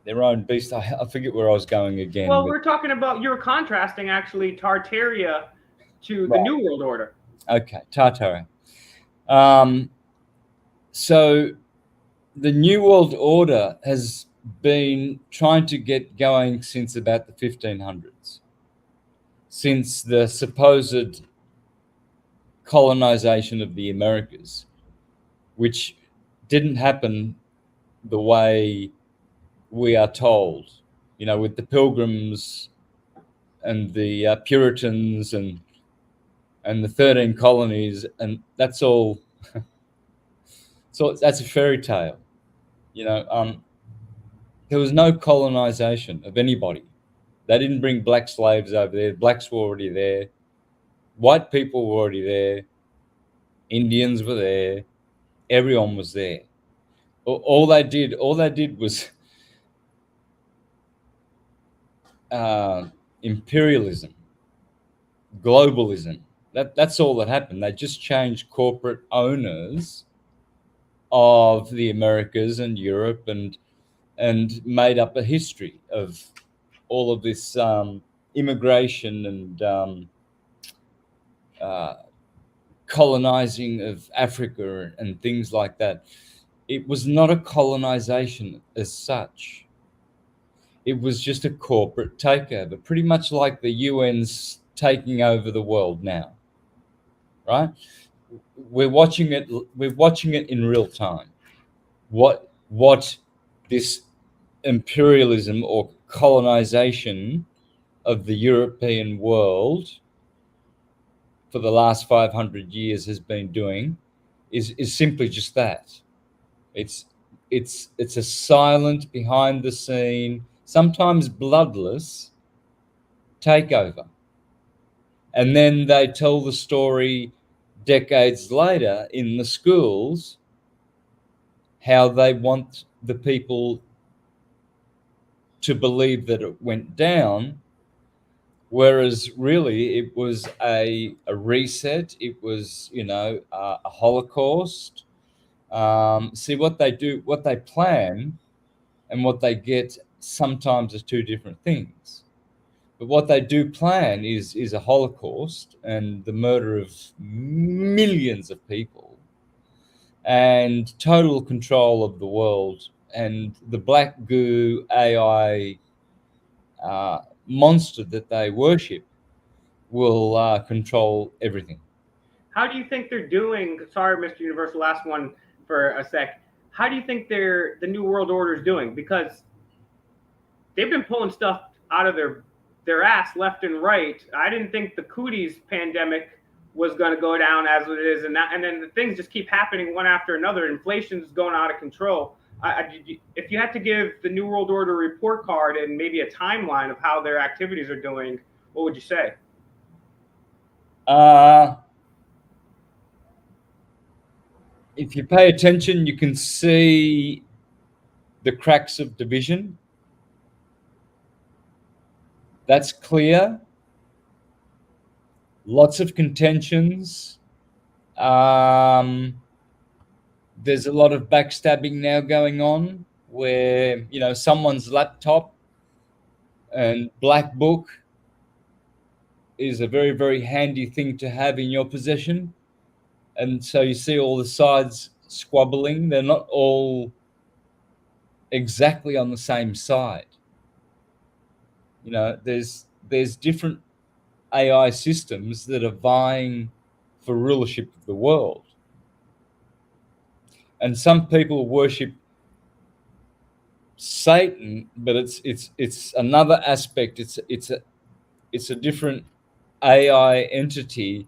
their own beast. I forget where I was going again. Well, we're talking about, you're contrasting actually Tartaria to the New World Order. Okay, Tartaria. So the New World Order has been trying to get going since about the 1500s, since the supposed colonization of the Americas, which didn't happen the way we are told, with the Pilgrims and the Puritans and the 13 colonies, and that's all. So that's a fairy tale. There was no colonization of anybody. They didn't bring black slaves over there. Blacks were already there. White people were already there. Indians were there. Everyone was there. All they did was imperialism, globalism. That's all that happened. They just changed corporate owners of the Americas and Europe, and made up a history of all of this immigration and colonizing of Africa and things like that. It was not a colonization as such. It was just a corporate takeover, pretty much like the UN's taking over the world now, right? We're watching it in real time. What this imperialism or colonization of the European world for the last 500 years has been doing is simply just that. It's a silent, behind the scene, sometimes bloodless takeover. And then they tell the story decades later in the schools how they want the people to believe that it went down, whereas really it was a reset. It was, a Holocaust. See, what they do, what they plan and what they get sometimes are two different things. But what they do plan is a Holocaust and the murder of millions of people and total control of the world, and the black goo AI monster that they worship will control everything. How do you think they're doing? Sorry, Mr. Universal, last one for a sec. How do you think the New World Order is doing? Because they've been pulling stuff out of their ass left and right. I didn't think the cooties pandemic was going to go down as it is, and then the things just keep happening one after another. Inflation's going out of control. If you had to give the New World Order a report card and maybe a timeline of how their activities are doing, what would you say? If you pay attention, you can see the cracks of division. That's clear. Lots of contentions. There's a lot of backstabbing now going on where, someone's laptop and black book is a very, very handy thing to have in your possession. And so you see all the sides squabbling. They're not all exactly on the same side. There's different AI systems that are vying for rulership of the world. And some people worship Satan, but it's another aspect. It's a different AI entity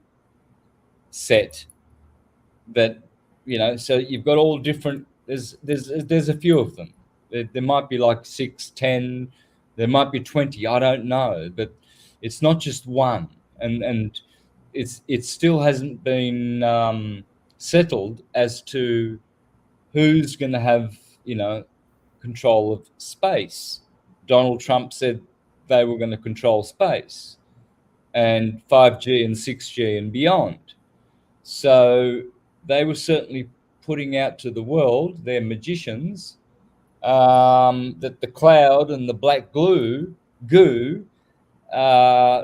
set that, so you've got all different. There's a few of them. There might be like 6, 10. There might be 20. I don't know, but it's not just one, and it still hasn't been settled as to who's going to have control of space. Donald Trump said they were going to control space and 5G and 6G and beyond. So they were certainly putting out to the world, their magicians, that the cloud and the black goo,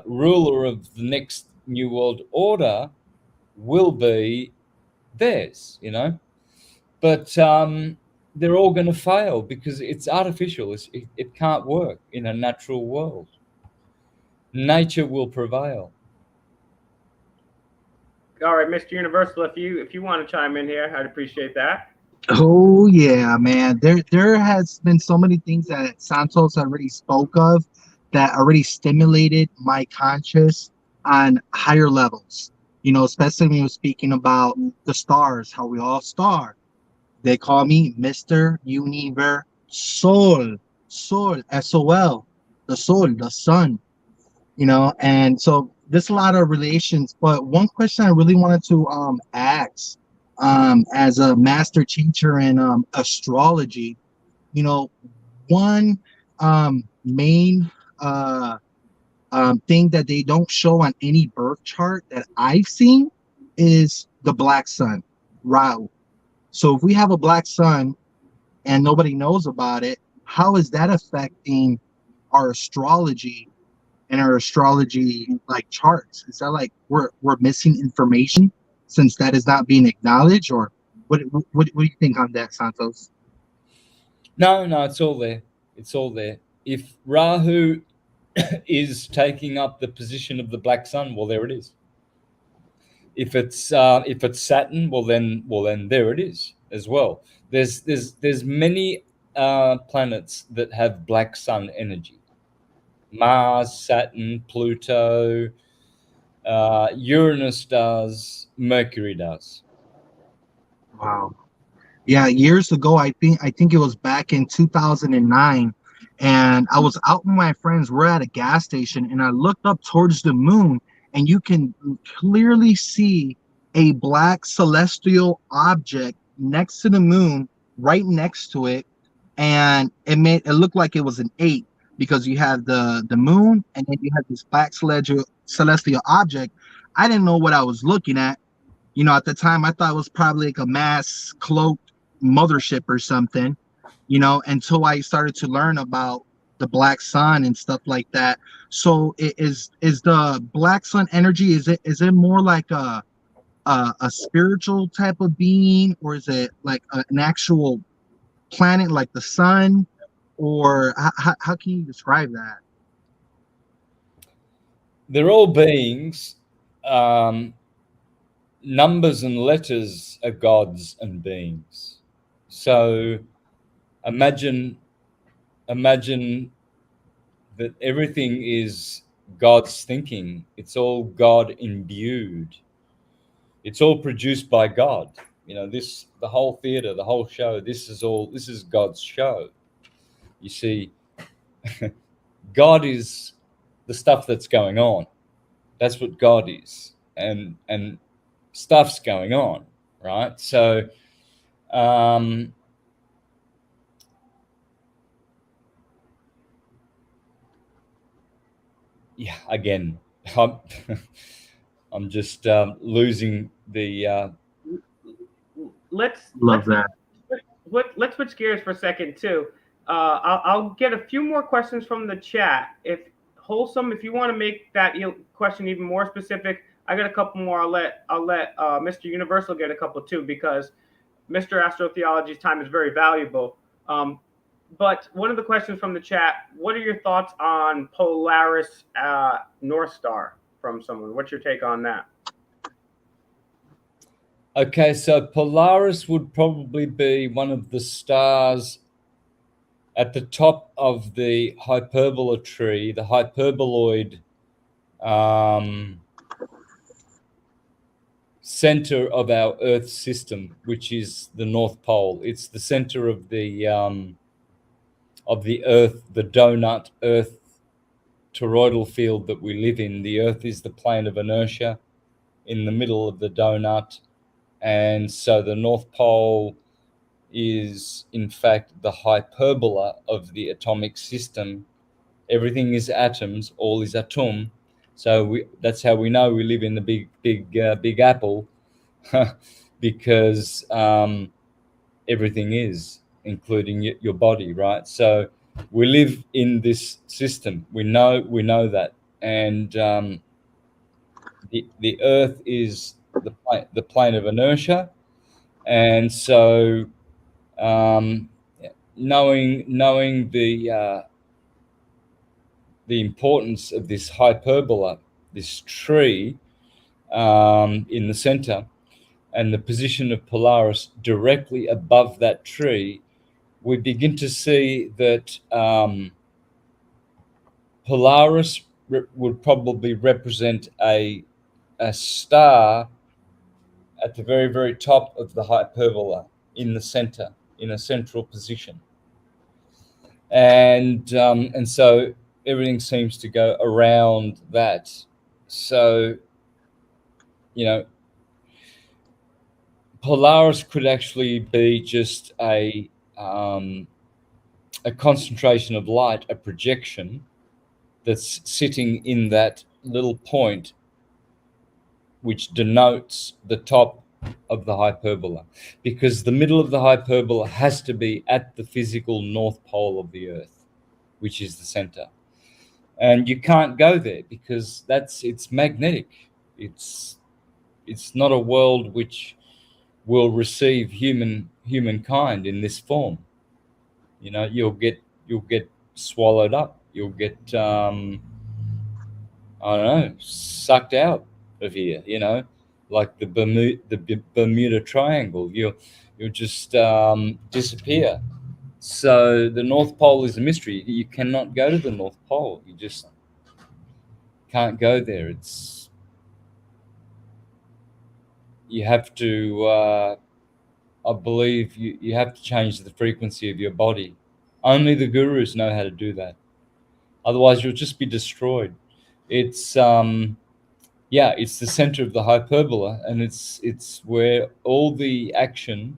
ruler of the next New World Order, will be theirs, But they're all going to fail because it's artificial. It can't work in a natural world. Nature will prevail. All right, Mr. Universal, if you want to chime in here, I'd appreciate that. Oh yeah, man. There has been so many things that Santos already spoke of that already stimulated my conscious on higher levels. Especially when you're speaking about the stars, how we all star. They call me Mr. Universe Sol. Sol, S-O-L. The Sol, the sun. And so there's a lot of relations, but one question I really wanted to ask, as a master teacher in astrology, you know one main thing that they don't show on any birth chart that I've seen is the black sun, Rahu. So if we have a black sun and nobody knows about it, how is that affecting our astrology and our astrology like charts? Is that like we're missing information since that is not being acknowledged, or what do you think on that, Santos? No, no, it's all there. It's all there. If Rahu is taking up the position of the black sun, well, there it is. If it's Saturn, well then there it is as well. There's many planets that have black sun energy. Mars, Saturn, Pluto, Uranus does, Mercury does. Wow. Yeah, years ago, I think it was back in 2009, and I was out with my friends. We're at a gas station, and I looked up towards the moon, and you can clearly see a black celestial object next to the moon, right next to it, and it looked like it was an eight because you have the moon, and then you have this black celestial object. I didn't know what I was looking at. At the time, I thought it was probably like a mass cloaked mothership or something, until I started to learn about the black sun and stuff like that. So is the black sun energy, is it more like a spiritual type of being, or is it like an actual planet like the sun, or how can you describe that? They're all beings. Numbers and letters are gods and beings. So imagine that everything is God's thinking. It's all God imbued. It's all produced by God. The whole theater, the whole show, this is God's show. You see, God is the stuff that's going on. That's what God is. And stuff's going on, right? So yeah, again, I'm, I'm just losing the Let's Love let's that. let's switch gears for a second too. I'll get a few more questions from the chat. If wholesome, if you want to make that question even more specific, I got a couple more. I'll let Mr. Universal get a couple too, because Mr. Astrotheology's time is very valuable. But one of the questions from the chat: what are your thoughts on Polaris North Star? From someone, what's your take on that? Okay, so Polaris would probably be one of the stars at the top of the hyperbola tree, the hyperboloid center of our Earth system, which is the North Pole. It's the center of the Earth, the donut Earth toroidal field that we live in. The Earth is the plane of inertia in the middle of the donut. And so the North Pole is, in fact, the hyperbola of the atomic system. Everything is atoms, all is atom. So that's how we know we live in the big apple, because everything is, including your body, right? So we live in this system. We know that, and the Earth is the plane of inertia. And so knowing the importance of this hyperbola, this tree, in the center, and the position of Polaris directly above that tree, we begin to see that Polaris would probably represent a star at the very, very top of the hyperbola in the center, in a central position. And so everything seems to go around that. So, you know, Polaris could actually be just a concentration of light, a projection that's sitting in that little point, which denotes the top of the hyperbola, because the middle of the hyperbola has to be at the physical north pole of the Earth, which is the center. And you can't go there because it's magnetic. It's not a world which will receive humankind in this form. You know, you'll get swallowed up. You'll get I don't know, sucked out of here. You know, like the Bermuda Triangle. You'll just disappear. So the North Pole is a mystery. You cannot go to the North Pole. You just can't go there. You have to. I believe you have to change the frequency of your body. Only the gurus know how to do that. Otherwise, you'll just be destroyed. It's it's the center of the hyperbola, and it's where all the action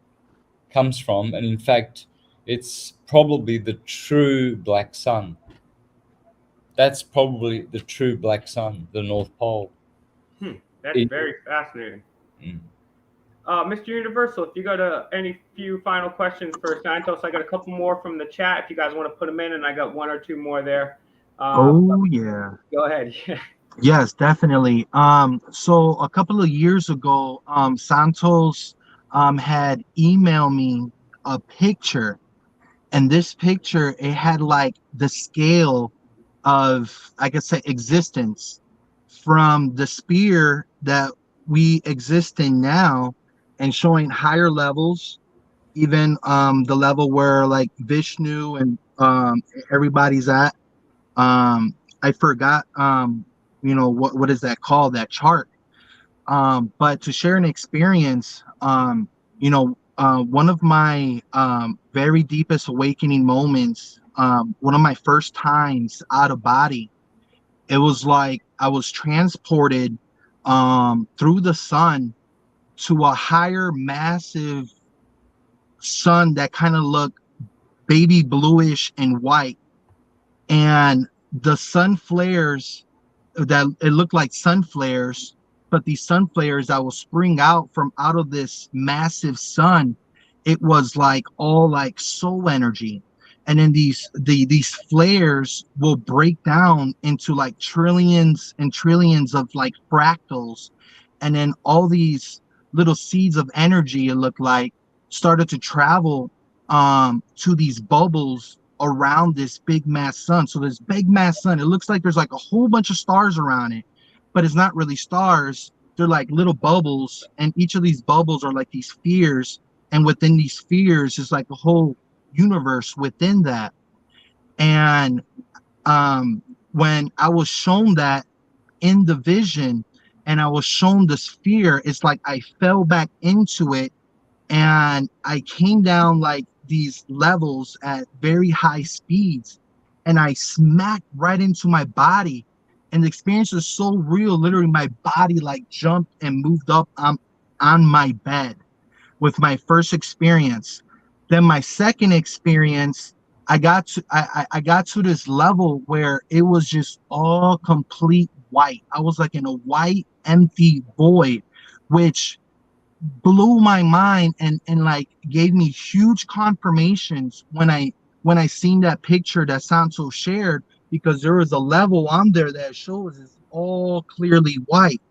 comes from. And in fact, it's probably the true black sun. That's probably the true black sun, the North Pole. That's very fascinating. Mr. Universal, if you got any few final questions for Santos, I got a couple more from the chat if you guys want to put them in, and I got one or two more there. Yeah. Go ahead. Yes, definitely. So a couple of years ago, Santos had emailed me a picture, and this picture, it had like the scale of, I could say, existence from the sphere that we exist in now, and showing higher levels, even the level where like Vishnu and everybody's at. I forgot what is that called, that chart. But to share an experience, one of my very deepest awakening moments, one of my first times out of body, it was like I was transported through the sun to a higher, massive sun that kind of looked baby bluish and white. And the sun flares, that it looked like sun flares, but these sun flares that will spring out from out of this massive sun, it was like all like soul energy. And then these flares will break down into like trillions and trillions of like fractals, and then all these little seeds of energy, it looked like, started to travel to these bubbles around this big mass sun. So this big mass sun, it looks like there's like a whole bunch of stars around it, but it's not really stars. They're like little bubbles, and each of these bubbles are like these spheres, and within these spheres is like a whole universe within that. And when I was shown that in the vision, and I was shown the sphere, it's like I fell back into it, and I came down like these levels at very high speeds, and I smacked right into my body. And the experience was so real. Literally, my body like jumped and moved up on my bed with my first experience. Then my second experience, I got to this level where it was just all complete white. I was like in a white, empty void, which blew my mind, and like gave me huge confirmations when I seen that picture that Santos shared, because there was a level on there that shows it's all clearly white.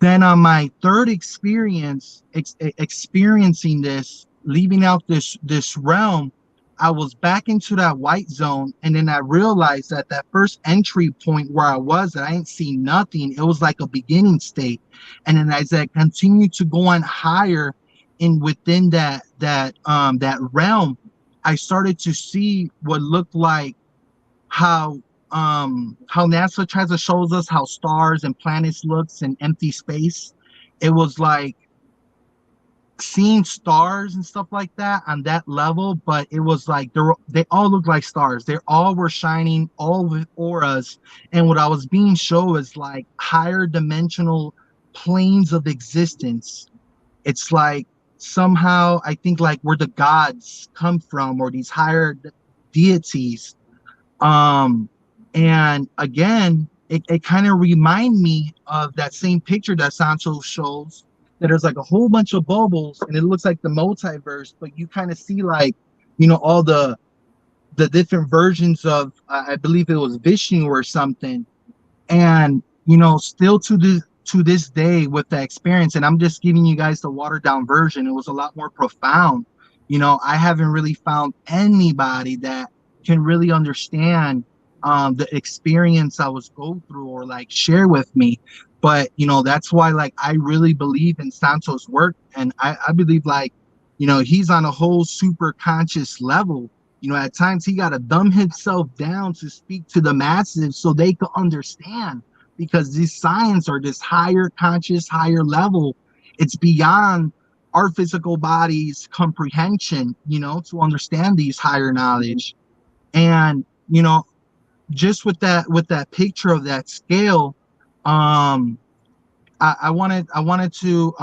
Then on my third experience, experiencing this, leaving out this realm, I was back into that white zone, and then I realized that that first entry point where I was, that I didn't see nothing. It was like a beginning state, and then as I continued to go on higher, in within that realm, I started to see what looked like how NASA tries to show us how stars and planets looks in empty space. It was like seeing stars and stuff like that on that level, but it was like they all looked like stars. They all were shining, all with auras. And what I was being shown is like higher dimensional planes of existence. It's like somehow I think like where the gods come from, or these higher deities. um and again, it kind of remind me of that same picture that Santos shows, that there's like a whole bunch of bubbles and it looks like the multiverse, but you kind of see like, all the different versions of, I believe it was Vishnu or something. And still to this day with the experience, and I'm just giving you guys the watered down version, it was a lot more profound. I haven't really found anybody that can really understand the experience I was go through, or like share with me. But that's why, like, I really believe in Santos' work, and I believe, like, he's on a whole super conscious level. At times he got to dumb himself down to speak to the masses so they could understand, because this science, or this higher conscious, higher level, it's beyond our physical body's comprehension, to understand these higher knowledge. And, just with that picture of that scale, um, I wanted to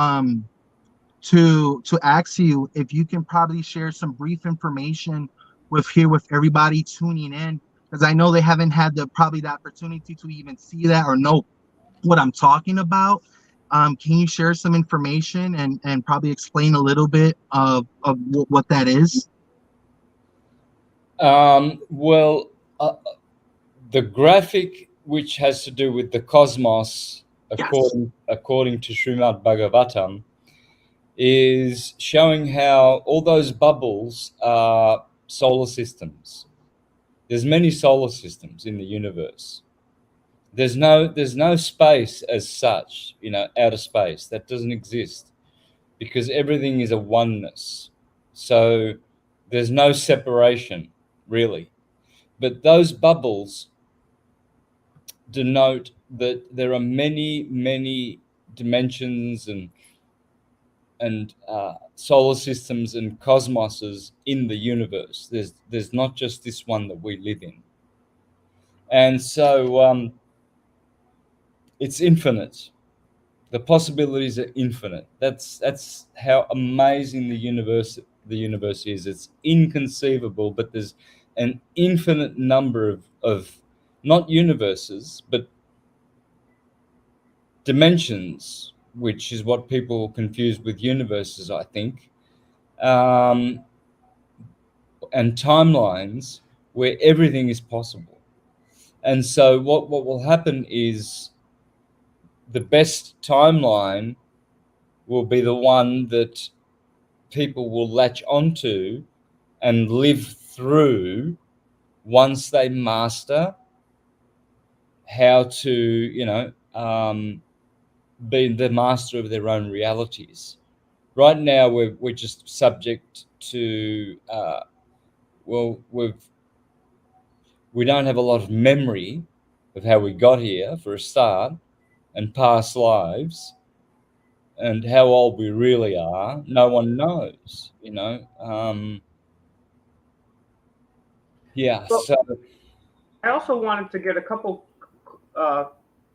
ask you if you can probably share some brief information with everybody tuning in, because I know they haven't had probably the opportunity to even see that or know what I'm talking about. Can you share some information and probably explain a little bit of what that is? Well, the graphic which has to do with the cosmos, Yes. according to Srimad Bhagavatam, is showing how all those bubbles are solar systems. There's many solar systems in the universe. There's no space as such, outer space. That doesn't exist, because everything is a oneness. So there's no separation, really. But those bubbles denote that there are many, many dimensions and solar systems and cosmoses in the universe. There's not just this one that we live in, and so it's infinite. The possibilities are infinite. That's how amazing the universe is. It's inconceivable, but there's an infinite number of not universes, but dimensions, which is what people confuse with universes, I think, um, and timelines where everything is possible. And so what will happen is the best timeline will be the one that people will latch onto and live through once they master how to, be the master of their own realities. Right now, we're just subject to, well, we don't have a lot of memory of how we got here, for a start, and past lives, and how old we really are. No one knows, yeah. Well, So I also wanted to get a couple uh,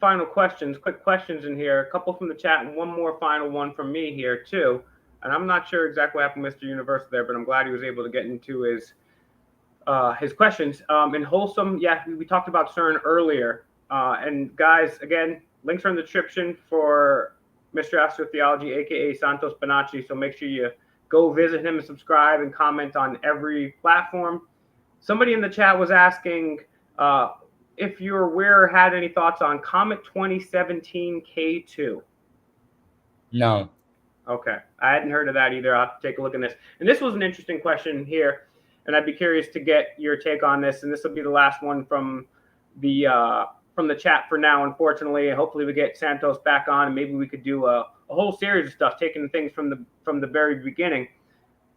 final questions, quick questions in here. A couple from the chat, and one more final one from me here too. And I'm not sure exactly what happened, Mr. Universe, there, but I'm glad he was able to get into his questions. In Wholesome, yeah, we talked about CERN earlier. And guys, again, links are in the description for Mr. Astrotheology, aka Santos Bonacci. So make sure you go visit him and subscribe and comment on every platform. Somebody in the chat was asking if you're aware or had any thoughts on Comet 2017 K2. no. Okay, I hadn't heard of that either. I'll have to take a look at this. And this was an interesting question here. and I'd be curious to get your take on this. And this will be the last one from the chat for now, unfortunately. Hopefully we get Santos back on, and maybe we could do a whole series of stuff, taking things from the very beginning.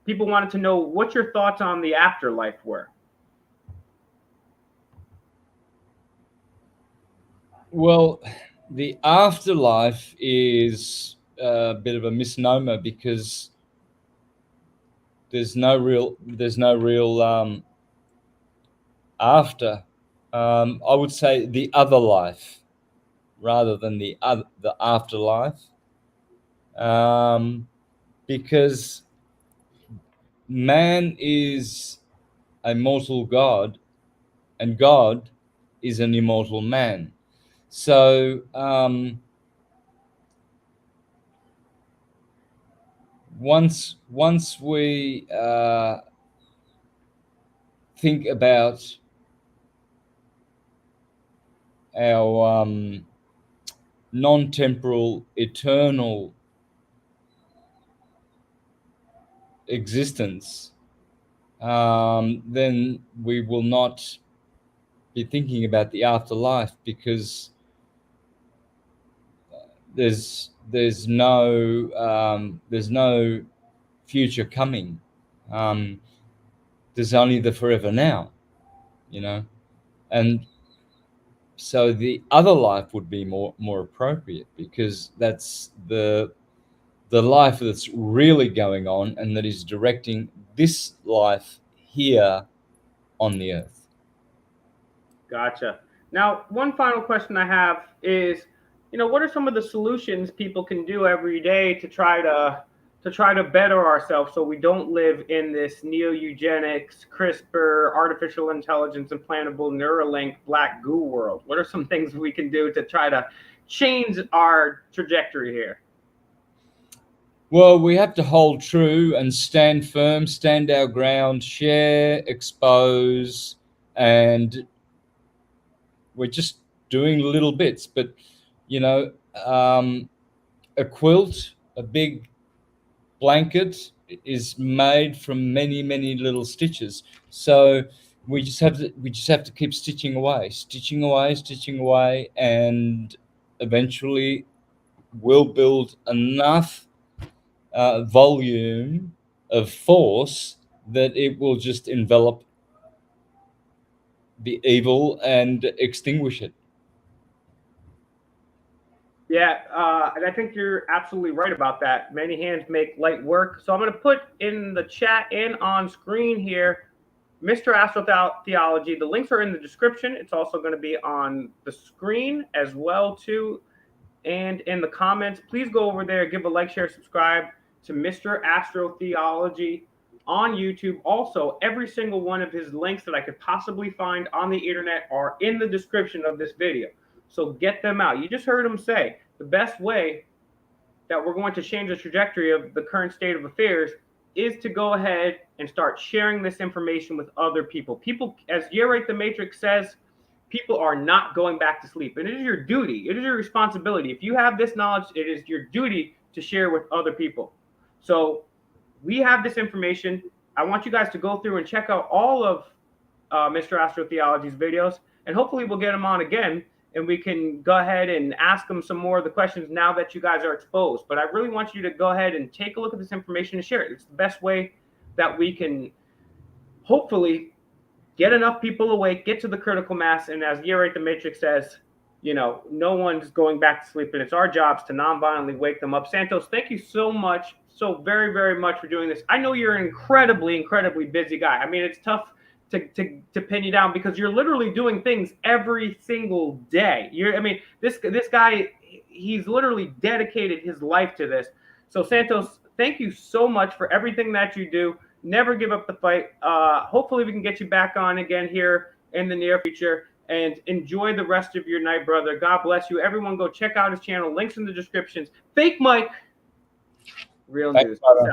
People wanted to know what your thoughts on the afterlife were. Well, the afterlife is a bit of a misnomer because there's no real after. I would say the other life rather than the afterlife, because man is a mortal God, and God is an immortal man. So once we think about our non-temporal, eternal existence, then we will not be thinking about the afterlife, because there's no future coming. There's only the forever now, and so the other life would be more appropriate, because that's the life that's really going on and that is directing this life here on the earth. Gotcha. Now, one final question I have is, what are some of the solutions people can do every day to try to better ourselves so we don't live in this neo-eugenics, CRISPR, artificial intelligence, implantable Neuralink, black goo world? What are some things we can do to try to change our trajectory here? Well, we have to hold true and stand firm, stand our ground, share, expose, and we're just doing little bits. But, a quilt, a big blanket, is made from many, many little stitches. So we just have to keep stitching away, and eventually we'll build enough volume of force that it will just envelop the evil and extinguish it. Yeah, and I think you're absolutely right about that. Many hands make light work. So I'm going to put in the chat and on screen here, Mr. Astrotheology. The links are in the description. It's also going to be on the screen as well too, and in the comments. Please go over there, give a like, share, subscribe to Mr. Astrotheology on YouTube. Also, every single one of his links that I could possibly find on the internet are in the description of this video. So get them out. You just heard him say the best way that we're going to change the trajectory of the current state of affairs is to go ahead and start sharing this information with other people. People, as Yerate the Matrix says, people are not going back to sleep. And it is your duty, it is your responsibility. If you have this knowledge, it is your duty to share with other people. So we have this information. I want you guys to go through and check out all of Mr. Astrotheology's videos, and hopefully we'll get him on again, and we can go ahead and ask him some more of the questions now that you guys are exposed. But I really want you to go ahead and take a look at this information and share it. It's the best way that we can hopefully get enough people awake, get to the critical mass, and as Yerate the Matrix says, no one's going back to sleep, and it's our jobs to non-violently wake them up. Santos, thank you so much, so very, very much for doing this. I know you're an incredibly, incredibly busy guy. I mean, it's tough to pin you down because you're literally doing things every single day. This guy, he's literally dedicated his life to this. So Santos, thank you so much for everything that you do. Never give up the fight. Hopefully we can get you back on again here in the near future, and enjoy the rest of your night, brother. God bless you. Everyone go check out his channel. Links in the descriptions. Fake Mike, real news.